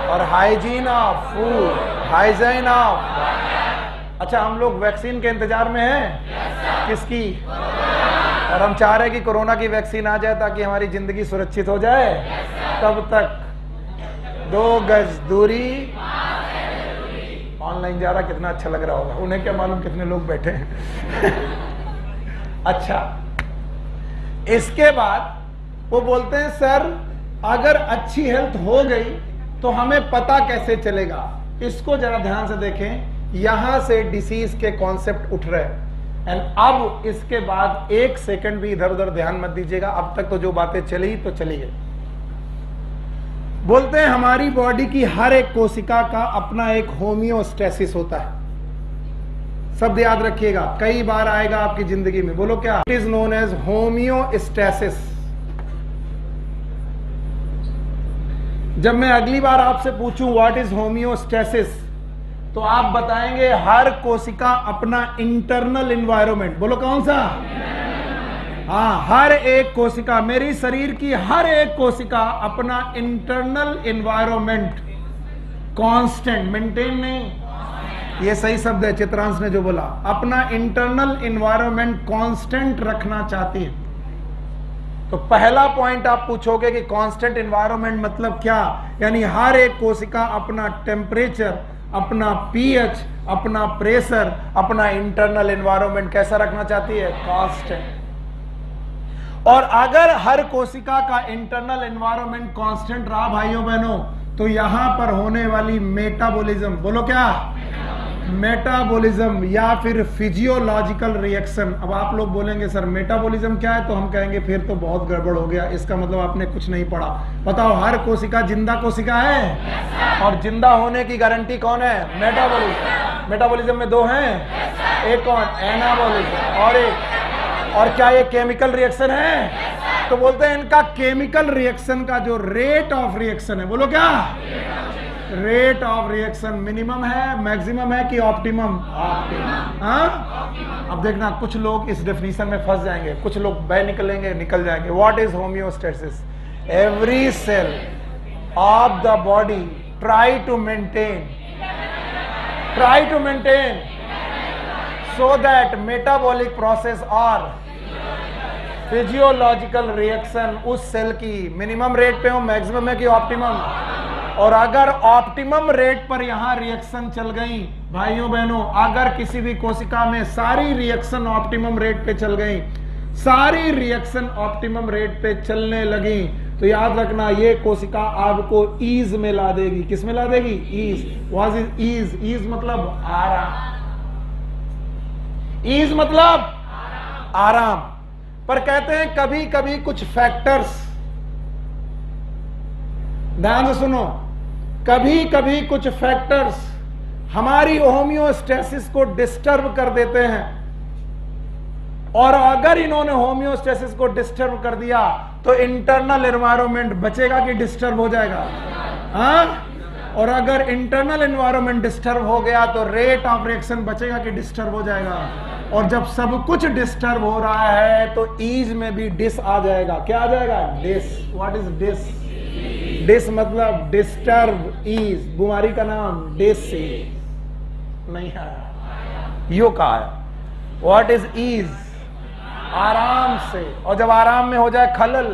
और hygiene of food, hygiene of. अच्छा, हम लोग वैक्सीन के इंतजार में हैं। किसकी? और हम चाह रहे हैं कि कोरोना की वैक्सीन आ जाए ताकि हमारी जिंदगी सुरक्षित हो जाए। तब तक 2 गज दूरी। ऑनलाइन जा रहा, कितना अच्छा लग रहा होगा, उन्हें क्या मालूम कितने लोग बैठे हैं। अच्छा, इसके बाद वो बोलते हैं सर अगर अच्छी हेल्थ हो गई तो हमें पता कैसे चलेगा? इसको जरा ध्यान से देखें, यहां से डिसीज के कॉन्सेप्ट उठ रहे हैं। एंड अब इसके बाद 1 सेकंड भी इधर उधर ध्यान मत दीजिएगा। अब तक तो जो बातें चली तो चली गई। बोलते हैं हमारी बॉडी की हर एक कोशिका का अपना एक होमियोस्टेसिस होता है। शब्द याद रखिएगा, कई बार आएगा आपकी जिंदगी में। बोलो क्या? It is known as homeostasis. जब मैं अगली बार आपसे पूछूं व्हाट इज होम्योस्टेसिस, तो आप बताएंगे हर कोशिका अपना इंटरनल एनवायरनमेंट। बोलो कौन सा? हाँ, हर एक कोशिका, मेरी शरीर की हर एक कोशिका अपना इंटरनल एनवायरनमेंट कांस्टेंट, मेंटेन नहीं, ये सही शब्द है चित्रांश ने जो बोला, अपना इंटरनल एनवायरनमेंट कांस्टेंट रखना चाहती है। तो पहला पॉइंट आप पूछोगे कि कांस्टेंट एनवायरनमेंट मतलब क्या, यानी हर एक कोशिका अपना टेम्परेचर, अपना पीएच, अपना प्रेशर, अपना इंटरनल एनवायरनमेंट कैसा रखना चाहती है? कांस्टेंट। और अगर हर कोशिका का इंटरनल एनवायरनमेंट कांस्टेंट रहा भाइयों बहनों, तो यहां पर होने वाली मेटाबॉलिज्म, बोलो क्या? मेटाबॉलिज्म या फिर फिजियोलॉजिकल रिएक्शन। अब आप लोग बोलेंगे सर मेटाबॉलिज्म क्या है, तो हम कहेंगे फिर तो बहुत गड़बड़ हो गया, इसका मतलब आपने कुछ नहीं पढ़ा। बताओ, हर कोशिका जिंदा कोशिका है, और जिंदा होने की गारंटी कौन है? मेटाबॉलिज्म। मेटाबॉलिज्म में दो हैं, एक कौन? एनाबॉलिज्म, और एक, और क्या ये केमिकल रिएक्शन है? तो बोलते हैं इनका केमिकल रिएक्शन का जो रेट ऑफ रिएक्शन है, बोलो क्या? रेट ऑफ रिएक्शन मिनिमम है, मैक्सिमम है कि ऑप्टिमम? हाँ, अब देखना कुछ लोग इस डेफिनेशन में फंस जाएंगे, कुछ लोग बह निकलेंगे, निकल जाएंगे। What is homeostasis? Every cell of the body try to maintain so that metabolic process और फिजियोलॉजिकल रिएक्शन उस सेल की मिनिमम रेट पे हो, मैक्सिमम है कि ऑप्टिमम? और अगर ऑप्टिमम रेट पर यहां रिएक्शन चल गई भाइयों बहनों, अगर किसी भी कोशिका में सारी रिएक्शन ऑप्टिमम रेट पे चल गई, सारी रिएक्शन ऑप्टिमम रेट पे चलने लगी, तो याद रखना ये कोशिका आपको ईज में ला देगी। किस में ला देगी? Ease. What is ease? Ease मतलब आराम। ईज मतलब आराम। पर कहते हैं कभी कभी कुछ फैक्टर्स, ध्यान से सुनो, कभी कभी कुछ फैक्टर्स हमारी होम्योस्टेसिस को डिस्टर्ब कर देते हैं, और अगर इन्होंने होम्योस्टेसिस को डिस्टर्ब कर दिया तो इंटरनल एनवायरनमेंट बचेगा कि डिस्टर्ब हो जाएगा? हाँ? और अगर इंटरनल एनवायरनमेंट डिस्टर्ब हो गया तो रेट ऑफ रिएक्शन बचेगा कि डिस्टर्ब हो जाएगा? और जब सब कुछ डिस्टर्ब हो रहा है तो ईज में भी डिस आ जाएगा। क्या आ जाएगा? Dis. What is dis? Dis मतलब डिस्टर्ब। ईज बीमारी का नाम डिस नहीं आया, यो का आया। What is ease? आराम से। और जब आराम में हो जाए खलल,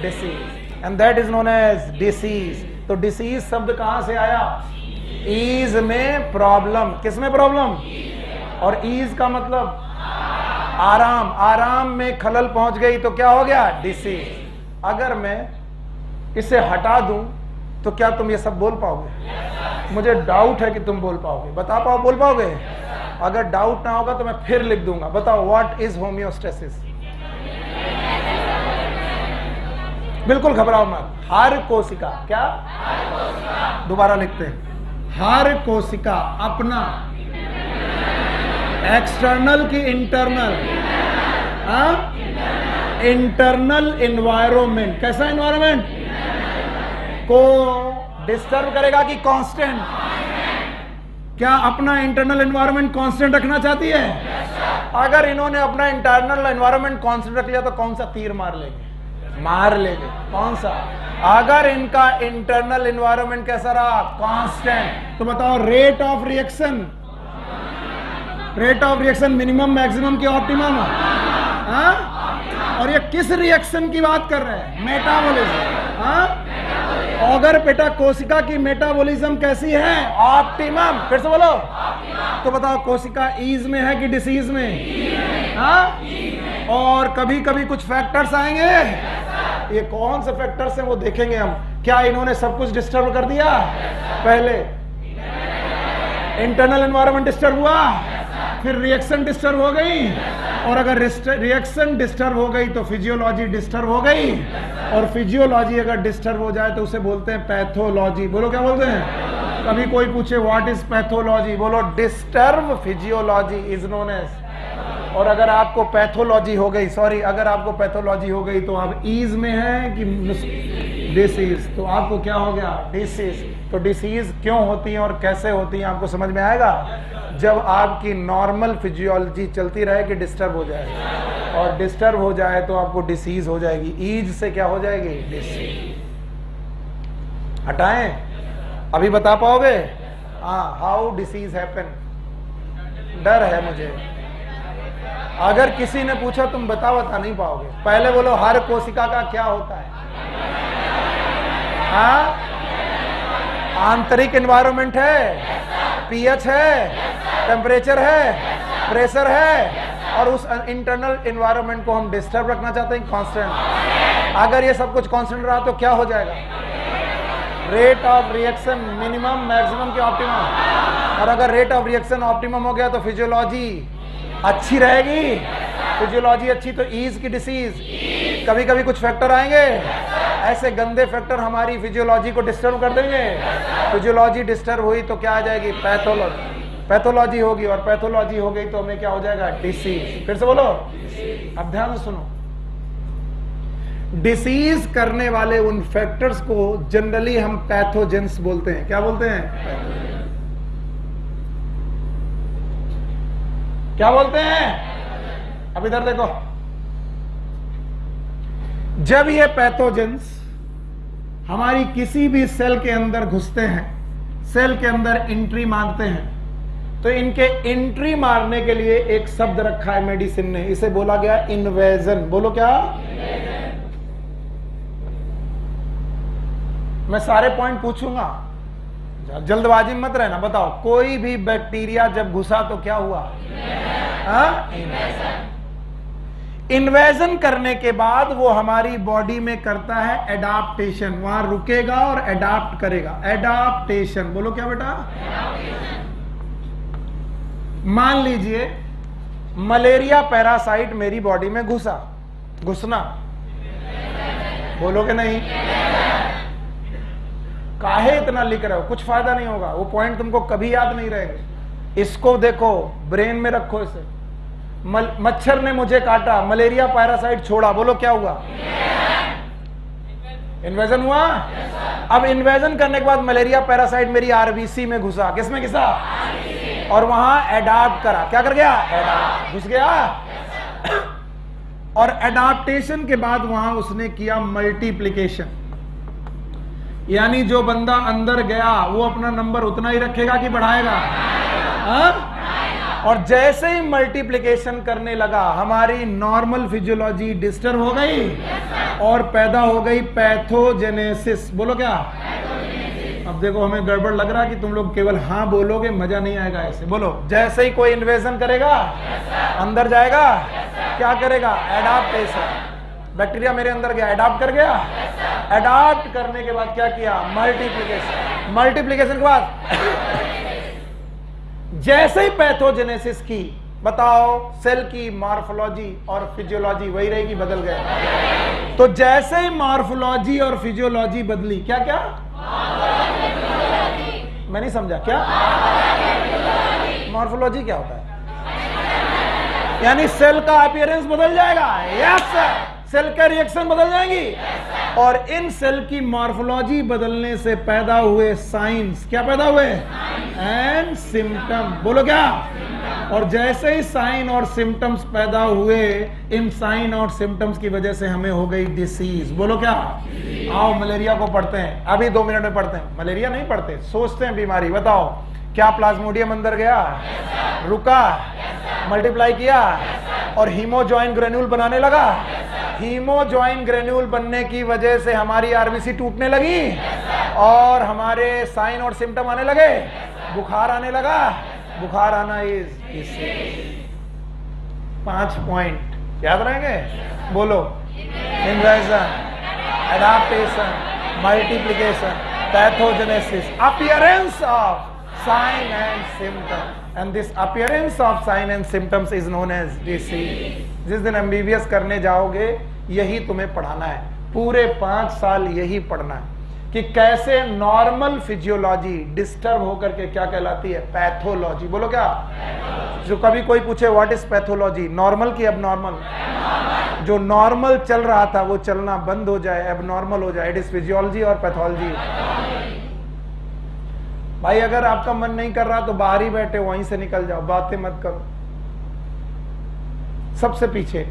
disease, and that is known as disease. तो डिसीज शब्द कहां से आया? ईज में प्रॉब्लम। किस में प्रॉब्लम? और ईज का मतलब आराम। आराम में खलल पहुंच गई तो क्या हो गया? डिसीज। अगर मैं इसे हटा दूं तो क्या तुम ये सब बोल पाओगे? मुझे डाउट है कि तुम बोल पाओगे। बता पाओ, बोल पाओगे? अगर डाउट ना होगा तो मैं फिर लिख दूंगा। बताओ, व्हाट इज होम्योस्टेसिस? बिल्कुल घबराओ मत। हर कोशिका, क्या? दोबारा लिखते हैं। हर कोशिका अपना एक्सटर्नल की इंटरनल, इंटरनल एनवायरनमेंट, कैसा एनवायरनमेंट को डिस्टर्ब करेगा कि कांस्टेंट? क्या अपना इंटरनल एनवायरनमेंट कांस्टेंट रखना चाहती है? अगर इन्होंने अपना इंटरनल एनवायरनमेंट कांस्टेंट रख लिया तो कौन सा तीर मार लेंगे? मार लेंगे। कौन सा? अगर इनका इंटरनल एनवायरनमेंट कैसा रहा? कांस्टेंट। तो बताओ, rate of reaction, rate of reaction minimum, maximum की ऑप्टिमम? और ये किस रिएक्शन की बात कर रहे हैं? मेटाबॉलिज्म। अगर बेटा कोशिका की मेटाबॉलिज्म कैसी है? ऑप्टिमम। फिर से बोलो। तो बताओ, कोशिका ईज में है कि डिसीज में? और कभी कभी कुछ फैक्टर्स आएंगे। ये कौन से फैक्टर्स हैं वो देखेंगे हम। क्या इन्होंने सब कुछ डिस्टर्ब कर दिया? पहले इंटरनल एनवायरनमेंट डिस्टर्ब हुआ, फिर रिएक्शन डिस्टर्ब हो गई, और अगर रिएक्शन डिस्टर्ब हो गई तो फिजियोलॉजी डिस्टर्ब हो गई, और फिजियोलॉजी अगर डिस्टर्ब हो जाए तो उसे बोलते हैं पैथोलॉजी। बोलो क्या बोलते हैं? कभी कोई पूछे व्हाट इज पैथोलॉजी, बोलो disturb physiology is known as. और अगर आपको पैथोलॉजी हो गई, सॉरी, अगर आपको पैथोलॉजी हो गई तो आप ईज में है कि डिसीज। तो आपको क्या हो गया? डिसीज। तो डिसीज क्यों होती है और कैसे होती है आपको समझ में आएगा जब आपकी नॉर्मल फिजियोलॉजी चलती रहे कि डिस्टर्ब हो जाए, और डिस्टर्ब हो जाए तो आपको डिसीज हो जाएगी। ईज से क्या हो जाएगी? डिसीज। हटाएं? अभी बता पाओगे? हाँ, हाउ डिसीज हैपन? डर है मुझे। अगर किसी ने पूछा तुम बता नहीं पाओगे। पहले बोलो हर कोशिका का क्या होता है? हाँ, आंतरिक एनवायरनमेंट है, पीएच है, टेम्परेचर है, प्रेशर है, और उस इंटरनल एनवायरनमेंट को हम डिस्टर्ब रखना चाहते हैं कांस्टेंट। अगर ये सब कुछ कांस्टेंट रहा तो क्या हो जाएगा? Rate of reaction minimum, maximum के ऑप्टिमम। और अगर रेट ऑफ रिएक्शन ऑप्टिमम हो गया तो फिजियोलॉजी अच्छी रहेगी। फिजियोलॉजी अच्छी तो ईज की डिसीज। कभी कभी कुछ फैक्टर आएंगे ऐसे गंदे फैक्टर हमारी फिजियोलॉजी को डिस्टर्ब कर देंगे। फिजियोलॉजी डिस्टर्ब हुई तो क्या आ जाएगी? पैथोलॉजी। पैथोलॉजी होगी, और पैथोलॉजी हो गई तो हमें क्या हो जाएगा? डिसीज। फिर से बोलो, अब ध्यान से सुनो। डिसीज करने वाले उन फैक्टर्स को जनरली हम पैथोजेंस बोलते हैं। क्या बोलते हैं? क्या बोलते हैं? अब इधर देखो, जब ये पैथोजेंस हमारी किसी भी सेल के अंदर घुसते हैं, सेल के अंदर एंट्री मारते हैं, तो इनके एंट्री मारने के लिए एक शब्द रखा है मेडिसिन ने, इसे बोला गया इन्वेजन। बोलो क्या? मैं सारे पॉइंट पूछूंगा, जल्दबाजी मत रहना। बताओ, कोई भी बैक्टीरिया जब घुसा तो क्या हुआ? इन्वेजन करने के बाद वो हमारी बॉडी में करता है एडाप्टेशन। वहां रुकेगा और एडाप्ट करेगा। एडाप्टेशन। बोलो क्या बेटा? मान लीजिए मलेरिया पैरासाइट मेरी बॉडी में घुसा। घुसना बोलोगे नहीं? काहे इतना लिख रहे हो? कुछ फायदा नहीं होगा, वो पॉइंट तुमको कभी याद नहीं रहेंगे। इसको देखो, ब्रेन में रखो इसे। मच्छर ने मुझे काटा, मलेरिया पैरासाइट छोड़ा, बोलो क्या हुआ? इन्वेजन हुआ। अब इन्वेजन करने के बाद मलेरिया पैरासाइट मेरी आरबीसी में घुसा। किसमें घुसा? और वहां एडाप्ट करा। क्या कर गया? एडाप्ट। घुस गया। और एडाप्टेशन के बाद वहां उसने किया मल्टीप्लिकेशन। यानी जो बंदा अंदर गया वो अपना नंबर उतना ही रखेगा कि बढ़ाएगा? और जैसे ही मल्टीप्लिकेशन करने लगा, हमारी नॉर्मल फिजियोलॉजी डिस्टर्ब हो गई और पैदा हो गई पैथोजेनेसिस। बोलो क्या? अब देखो, हमें गड़बड़ लग रहा है कि तुम लोग केवल हाँ बोलोगे, मजा नहीं आएगा ऐसे। बोलो, जैसे ही कोई इन्वेजन करेगा, अंदर जाएगा, क्या करेगा? एडाप्टेशन। बैक्टीरिया मेरे अंदर गया, एडाप्ट कर गया। एडाप्ट करने के बाद क्या किया? मल्टीप्लिकेशन। मल्टीप्लिकेशन के बाद जैसे ही पैथोजेनेसिस की, बताओ, सेल की मॉर्फोलॉजी और फिजियोलॉजी वही रहेगी? बदल गए। तो जैसे ही मॉर्फोलॉजी और फिजियोलॉजी बदली, क्या क्या? मैं नहीं समझा। क्या मॉर्फोलॉजी क्या होता है? यानी सेल का अपीयरेंस बदल जाएगा। Yes sir. सेल का रिएक्शन बदल जाएंगी, और इन सेल की मॉर्फोलॉजी बदलने से पैदा हुए साइंस। क्या पैदा हुए? And symptom. बोलो क्या? और जैसे ही साइन और सिम्टम्स पैदा हुए, इन साइन और सिम्टम्स की वजह से हमें हो गई डिसीज। बोलो क्या? आओ मलेरिया को पढ़ते हैं, अभी 2 मिनट में पढ़ते हैं। मलेरिया नहीं पढ़ते, सोचते हैं बीमारी। बताओ, क्या प्लाज्मोडियम अंदर गया, रुका, मल्टीप्लाई किया और हीमोजॉइन ग्रेन्यूल बनाने लगा? हीमोजॉइन ग्रेन्यूल बनने की वजह से हमारी आरबीसी टूटने लगी और हमारे साइन और सिम्टम आने लगे। बुखार आने लगा। बुखार आना इज 5 पॉइंट याद रहेंगे? बोलो, invasion, adaptation, multiplication, pathogenesis, appearance of sign and symptom, and this appearance of sign and symptoms is known as disease. जिस दिन MBBS करने जाओगे यही तुम्हें पढ़ाना है, पूरे 5 साल यही पढ़ना है कि कैसे नॉर्मल फिजियोलॉजी डिस्टर्ब होकर के क्या कहलाती है? पैथोलॉजी। बोलो क्या? जो कभी कोई पूछे व्हाट इज पैथोलॉजी, नॉर्मल की अब नॉर्मल? जो नॉर्मल चल रहा था वो चलना बंद हो जाए, एबनॉर्मल हो जाए। इट इज फिजियोलॉजी और पैथोलॉजी। भाई अगर आपका मन नहीं कर रहा तो बाहर ही बैठे वहीं से निकल जाओ, बातें मत करो। सबसे पीछे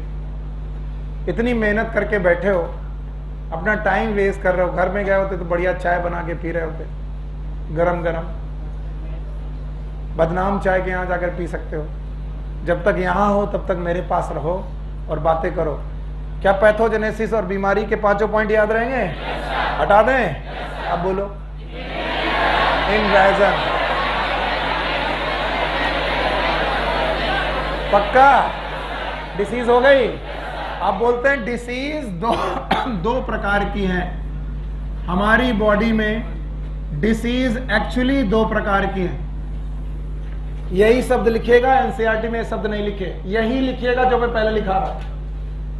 इतनी मेहनत करके बैठे हो, अपना टाइम वेस्ट कर रहे हो। घर में गए होते तो बढ़िया चाय बना के पी रहे होते, गरम गरम। बदनाम चाय के यहां जाकर पी सकते हो। जब तक यहां हो तब तक मेरे पास रहो और बातें करो। क्या पैथोजेनेसिस और बीमारी के 5 पॉइंट याद रहेंगे? हटा दें? अब बोलो। इनवेजन, पक्का? डिसीज हो गई। अब बोलते हैं डिसीज दो प्रकार की हैं हमारी बॉडी में। डिसीज एक्चुअली 2 प्रकार की है। यही शब्द लिखेगा, एनसीईआरटी में शब्द नहीं लिखे, यही लिखिएगा जो मैं पहले लिखा रहा।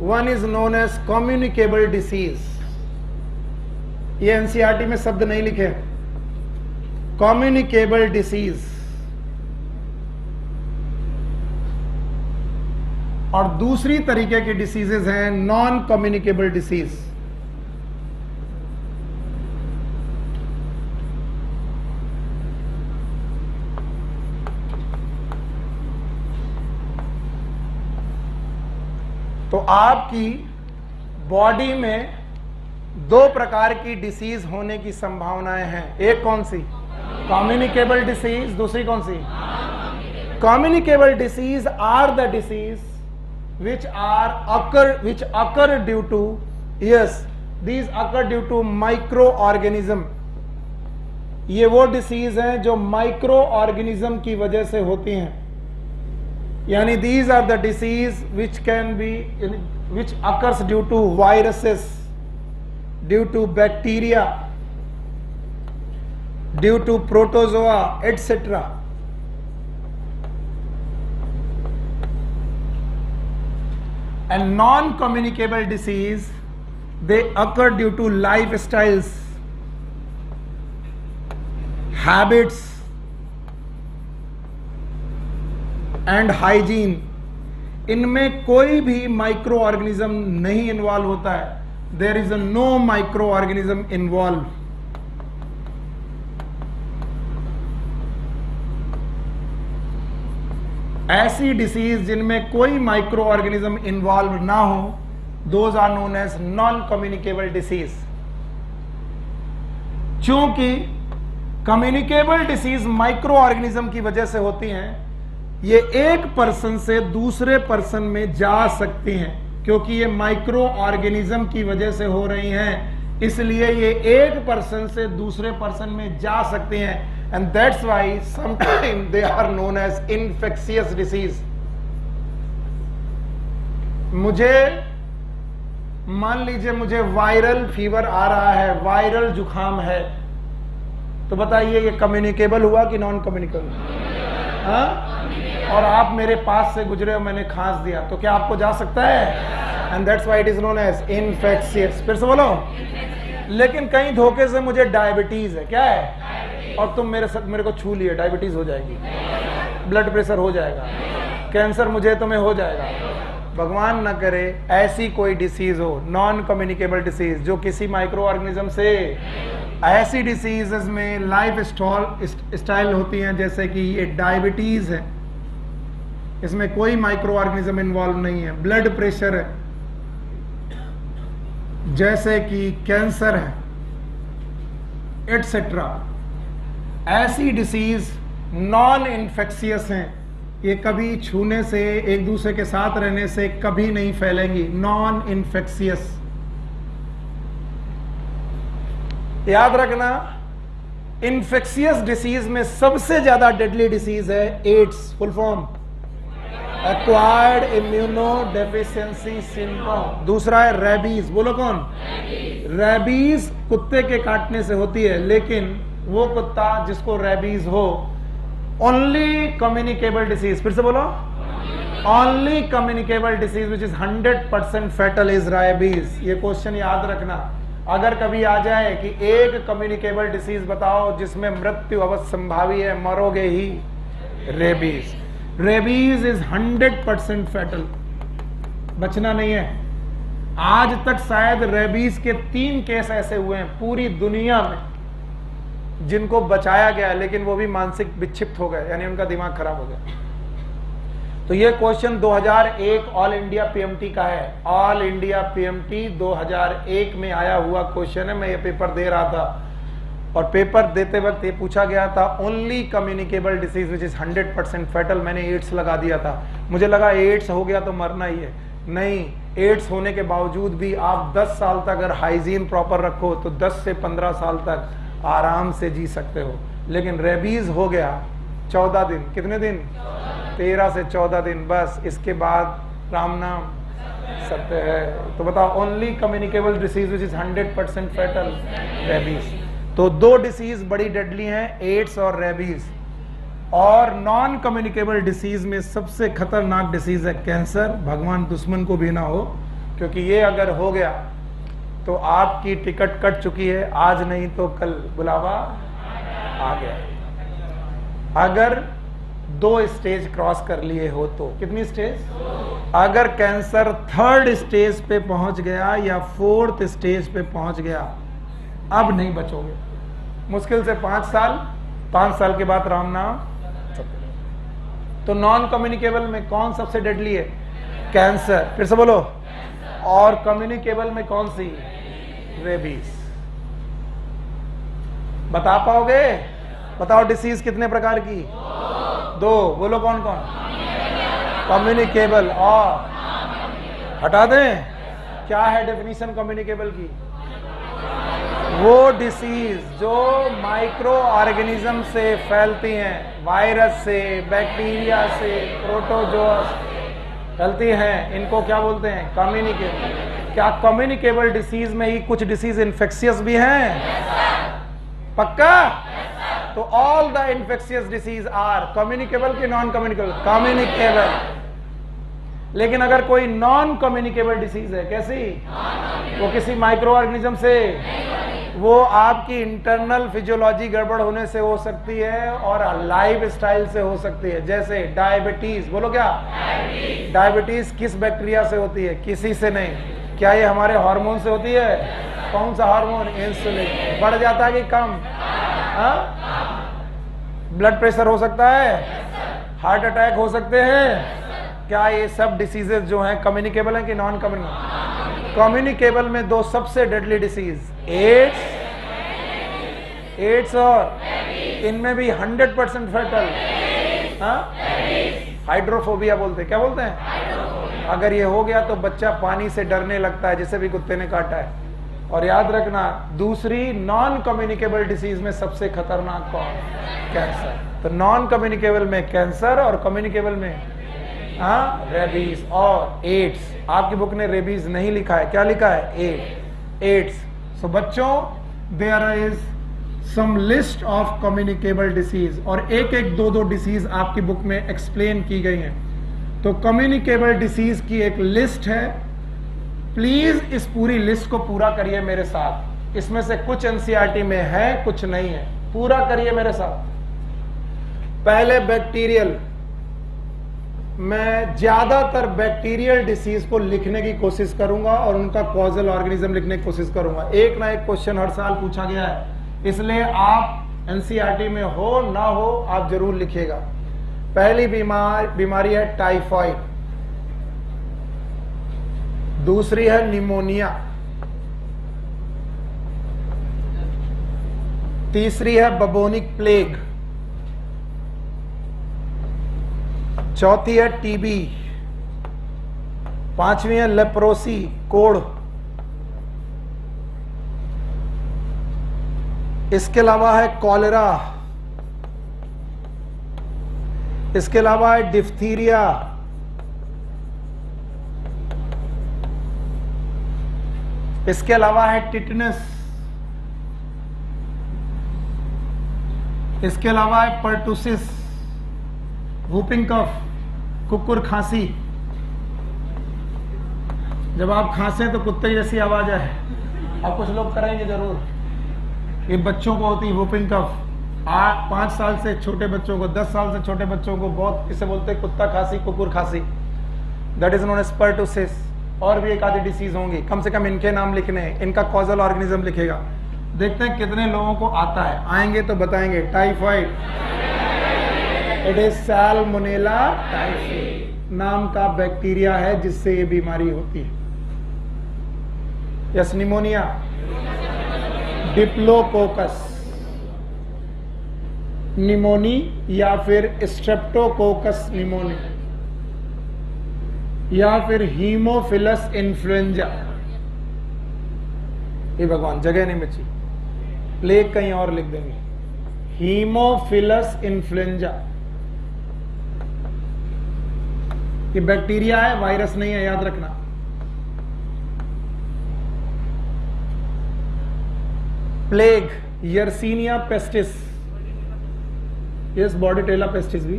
One is known as communicable disease. ये एनसीईआरटी में शब्द नहीं लिखे। कम्युनिकेबल डिसीज और दूसरी तरीके की डिसीजेज हैं नॉन कम्युनिकेबल डिसीज। तो आपकी बॉडी में 2 प्रकार की डिसीज होने की संभावनाएं हैं। एक कौन सी? Communicable disease. दूसरी कौन सी? Communicable disease are the disease which occur due to, yes, these occur due to microorganism। ये वो डिसीज हैं जो माइक्रो ऑर्गेनिज्म की वजह से होती हैं। यानी these are the disease which occurs due to viruses, due to bacteria, due to protozoa, etc. And non-communicable disease, they occur due to lifestyles, habits and hygiene। इनमें कोई भी माइक्रो ऑर्गेनिज्म नहीं इन्वॉल्व होता है। There is no micro organism involve. ऐसी disease जिनमें कोई micro organism involve ना हो, those are known as non communicable disease. चूंकि कम्युनिकेबल डिसीज माइक्रो ऑर्गेनिज्म की वजह से होती हैं, ये एक पर्सन से दूसरे पर्सन में जा सकती हैं। क्योंकि ये माइक्रो ऑर्गेनिज्म की वजह से हो रही हैं, इसलिए ये एक पर्सन से दूसरे पर्सन में जा सकती हैं। And that's why sometimes they are known as infectious disease। मुझे मान लीजिए मुझे वायरल फीवर आ रहा है, वायरल जुखाम है, तो बताइए ये कम्युनिकेबल हुआ कि नॉन कम्युनिकेबल? हाँ? और आप मेरे पास से गुजरे और मैंने खांस दिया, तो क्या आपको जा सकता है? And that's why it is known as infectious. फिर से बोलो। लेकिन कहीं धोखे से मुझे डायबिटीज है, क्या है, और तुम मेरे को छू लिए, डायबिटीज हो जाएगी, ब्लड प्रेशर हो जाएगा, कैंसर मुझे तुम्हें हो जाएगा। भगवान ना करे ऐसी कोई डिसीज हो, नॉन कम्युनिकेबल डिसीज, जो किसी माइक्रो ऑर्गेनिज्म से। ऐसी डिसीजेस में लाइफ स्टाइल होती हैं, जैसे कि ये डायबिटीज है, इसमें कोई माइक्रो ऑर्गेनिज्म इन्वॉल्व नहीं है। ब्लड प्रेशर है, जैसे कि कैंसर है, एटसेट्रा। ऐसी डिसीज नॉन इन्फेक्शियस हैं, ये कभी छूने से, एक दूसरे के साथ रहने से कभी नहीं फैलेंगी। Non infectious. याद रखना, इन्फेक्शियस डिसीज में सबसे ज्यादा डेडली डिसीज है AIDS. Full form acquired immunodeficiency syndrome. दूसरा है रेबीज। बोलो कौन? रेबीज कुत्ते के काटने से होती है, लेकिन वो कुत्ता जिसको रेबीज हो, ओनली कम्युनिकेबल डिसीज। फिर से बोलो। Only communicable disease which is 100% fatal is rabies. ये क्वेश्चन याद रखना। अगर कभी आ जाए कि एक कम्युनिकेबल डिसीज बताओ जिसमें मृत्यु अवश्य संभावी है, मरोगे ही, रेबीज। रेबीज इज 100% फेटल, बचना नहीं है। आज तक शायद रेबीज के 3 केस ऐसे हुए हैं पूरी दुनिया में जिनको बचाया गया, लेकिन वो भी मानसिक विक्षिप्त हो गए, यानी उनका दिमाग खराब हो गया। तो ये क्वेश्चन 2001 ऑल इंडिया पीएमटी का है। ऑल इंडिया पीएमटी 2001 में आया हुआ क्वेश्चन है। मैं ये पेपर दे रहा था और पेपर देते वक्त ये पूछा गया था, only communicable disease which is 100% fatal. मैंने एड्स लगा दिया था, मुझे लगा एड्स हो गया तो मरना ही है। नहीं, एड्स होने के बावजूद भी आप 10 साल तक अगर हाइजीन प्रॉपर रखो तो 10 से 15 साल तक आराम से जी सकते हो। लेकिन रेबीज हो गया 14 दिन, कितने दिन? 13 से 14 दिन, बस इसके बाद राम नाम सत्य है। तो बताओ, only communicable disease which is 100% fatal, rabies. तो 2 डिसीज बड़ी डेडली हैं, एड्स और रेबीज। और नॉन कम्युनिकेबल डिसीज में सबसे खतरनाक डिसीज है कैंसर। भगवान दुश्मन को भी ना हो, क्योंकि ये अगर हो गया तो आपकी टिकट कट चुकी है, आज नहीं तो कल बुलावा आ गया। अगर 2 स्टेज क्रॉस कर लिए हो तो, कितनी स्टेज? अगर कैंसर 3rd स्टेज पे पहुंच गया या 4th स्टेज पे पहुंच गया, अब नहीं बचोगे। मुश्किल से 5 साल, 5 साल के बाद राम नाम। तो नॉन कम्युनिकेबल में कौन सबसे डेडली है? कैंसर। फिर से बोलो। और कम्युनिकेबल में कौन सी? रेबीज। बता पाओगे? बताओ डिसीज कितने प्रकार की? 2। बोलो कौन कौन? कम्युनिकेबल और हटा दें। क्या है डेफिनेशन कम्युनिकेबल की? वो डिसीज जो माइक्रो ऑर्गेनिज्म से फैलती हैं, वायरस से, बैक्टीरिया से, प्रोटोजोअस फैलती हैं, इनको क्या बोलते हैं? कम्युनिकेबल। क्या कम्युनिकेबल डिसीज में ही कुछ डिसीज इन्फेक्शियस भी हैं? पक्का? तो all the infectious disease are communicable कि नॉन कम्युनिकेबल? कम्युनिकेबल। लेकिन अगर कोई नॉन कम्युनिकेबल डिसीज है, कैसी? वो किसी माइक्रो ऑर्गेनिज्म से, वो आपकी इंटरनल फिजियोलॉजी गड़बड़ होने से हो सकती है और लाइफ स्टाइल से हो सकती है। जैसे डायबिटीज। बोलो क्या? डायबिटीज किस बैक्टीरिया से होती है? किसी से नहीं। क्या ये हमारे हार्मोन से होती है? कौन सा हार्मोन? इंसुलिन। बढ़ जाता है कि कम? ब्लड प्रेशर हो सकता है, हार्ट अटैक हो सकते हैं। क्या ये सब डिसीजेस जो हैं कम्युनिकेबल हैं कि नॉन कम्युनिकेबल? कम्युनिकेबल में 2 सबसे डेडली डिसीज, एड्स और इनमें भी 100% फेटल। हाइड्रोफोबिया बोलते हैं। क्या बोलते हैं? अगर ये हो गया तो बच्चा पानी से डरने लगता है, जिसे भी कुत्ते ने काटा है। और याद रखना, दूसरी नॉन कम्युनिकेबल डिसीज में सबसे खतरनाक कौन? कैंसर। तो नॉन कम्युनिकेबल में कैंसर और कम्युनिकेबल में रेबीज और एड्स। आपकी बुक ने रेबीज नहीं लिखा है, क्या लिखा है? एड्स। सो बच्चों, there is some list of communicable disease और एक 2 डिसीज आपकी बुक में एक्सप्लेन की गई हैं। तो कम्युनिकेबल डिसीज की एक लिस्ट है। प्लीज इस पूरी लिस्ट को पूरा करिए मेरे साथ। इसमें से कुछ एनसीईआरटी में है, कुछ नहीं है। पूरा करिए मेरे साथ। पहले बैक्टीरियल। मैं ज्यादातर बैक्टीरियल डिसीज को लिखने की कोशिश करूंगा और उनका कॉजल ऑर्गेनिज्म लिखने की कोशिश करूंगा। एक ना एक क्वेश्चन हर साल पूछा गया है, इसलिए आप एनसीईआरटी में हो ना हो आप जरूर लिखिएगा। पहली बीमारी है टाइफाइड, दूसरी है निमोनिया, तीसरी है बबोनिक प्लेग, चौथी है टीबी, पांचवी है लेप्रोसी कोढ़। इसके अलावा है कॉलेरा, इसके अलावा है डिफ्थीरिया, इसके अलावा है टिटनस, इसके अलावा है पर्टुसिस, वूपिंग कफ, कुकुर खांसी। जब आप खांसे तो कुत्ते जैसी आवाज है, अब कुछ लोग करेंगे जरूर। ये बच्चों को होती है वूपिंग कफ। 5 साल से छोटे बच्चों को, 10 साल से छोटे बच्चों को बहुत, इसे बोलते हैं कुत्ता खांसी, कुकुर खांसी। That is known as pertussis. और भी एक आधी डिसीज होंगी, कम से कम इनके नाम लिखने हैं, इनका कॉजल ऑर्गेनिज्म लिखेगा। देखते हैं कितने लोगों को आता है, आएंगे तो बताएंगे। Typhoid, it is Salmonella typhi नाम का बैक्टीरिया है जिससे ये बीमारी होती है। यस, निमोनिया, डिप्लोकोकस निमोनी या फिर स्ट्रेप्टोकोकस निमोनी या फिर हीमोफिलस इन्फ्लुएंजा। ये भगवान जगह नहीं बची, प्लेग कहीं और लिख देंगे। हीमोफिलस इन्फ्लुएंजा ये बैक्टीरिया है, वायरस नहीं है, याद रखना। Plague, yersinia pestis, yes, bordetella pestis भी,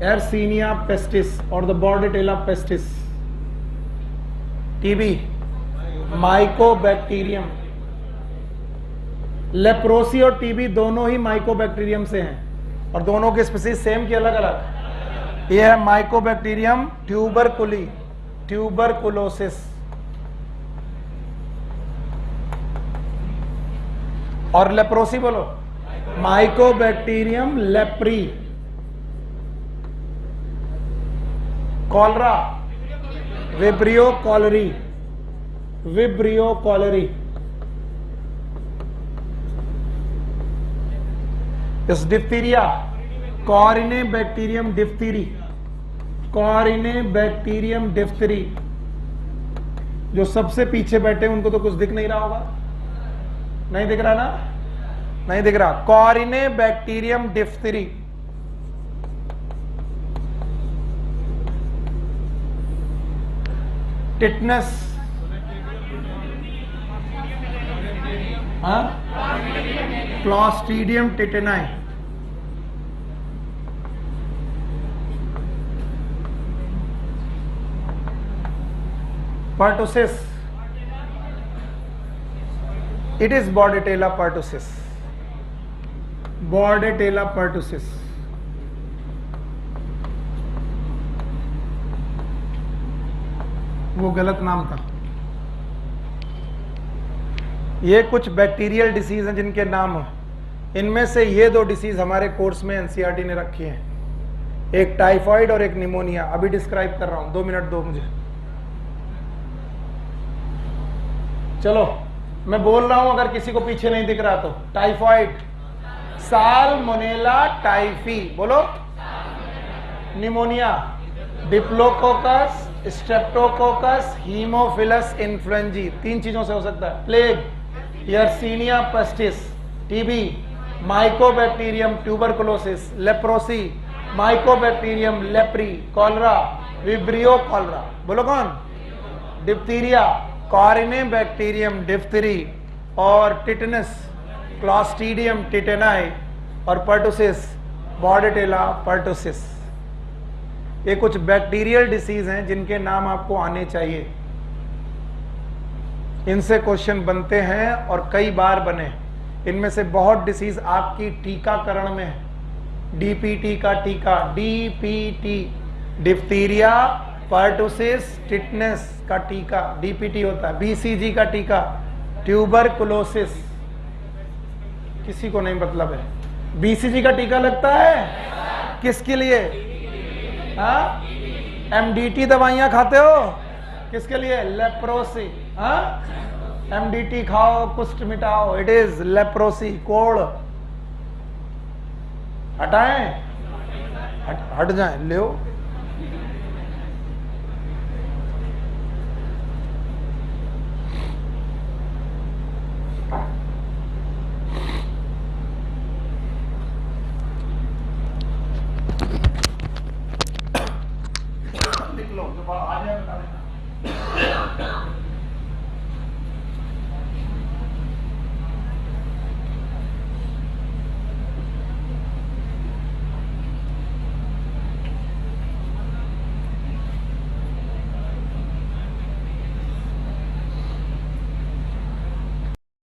एर्सीनिया पेस्टिस और the bordetella pestis. TB, mycobacterium. Leprosy और टीबी दोनों ही माइकोबैक्टीरियम से हैं और दोनों के स्पीसीज सेम की अलग अलग। यह है माइकोबैक्टीरियम ट्यूबरकुली, ट्यूबरकुलोसिस। और लेप्रोसी बोलो, mycobacterium leprae. Cholera, vibrio cholerae, vibrio cholerae. इस diphtheria, corynebacterium diphtheriae, corynebacterium diphtheriae. जो सबसे पीछे बैठे उनको तो कुछ दिख नहीं रहा होगा, नहीं दिख रहा ना, नहीं दिख रहा। Corynebacterium diphtheriae. Tetanus, clostridium tetani. Pertussis, it is bordetella pertussis, bordetella pertussis. वो गलत नाम था। ये कुछ बैक्टीरियल डिसीज हैं जिनके नाम हो, इनमें से ये दो डिसीज हमारे कोर्स में एनसीईआरटी ने रखी हैं, एक टाइफाइड और एक निमोनिया। अभी डिस्क्राइब कर रहा हूं, 2 मिनट दो मुझे। चलो मैं बोल रहा हूं, अगर किसी को पीछे नहीं दिख रहा तो। टाइफाइड, साल्मोनेला टाइफी, बोलो। Pneumonia, diplococcus, streptococcus, haemophilus influenzae. 3 चीजों से हो सकता है। Plague, yersinia pestis. TB, mycobacterium tuberculosis. Leprosy, mycobacterium leprae. Cholera, vibrio cholerae, बोलो कौन। Diphtheria, corynebacterium diphtheriae. और टिटनस, क्लॉस्ट्रीडियम टिटेनाई। और पर्टुसिस, बॉर्डेटेला पर्टुसिस। ये कुछ बैक्टीरियल डिसीज हैं जिनके नाम आपको आने चाहिए, इनसे क्वेश्चन बनते हैं और कई बार बने। इनमें से बहुत डिसीज आपकी टीकाकरण में है। डीपीटी का टीका, डीपीटी, डिप्थीरिया, पर्टुसिस, टिटनेस का टीका डीपीटी होता है। बीसीजी का टीका, ट्यूबरकुलोसिस। किसी को नहीं मतलब है। बीसीजी का टीका लगता है किसके लिए? हाँ, एमडीटी दवाइयां खाते हो किसके लिए? लेप्रोसी। हाँ, एमडीटी खाओ, कुष्ठ मिटाओ, इट इज लेप्रोसी। कोड़ हटाएं, हट जाएं, ले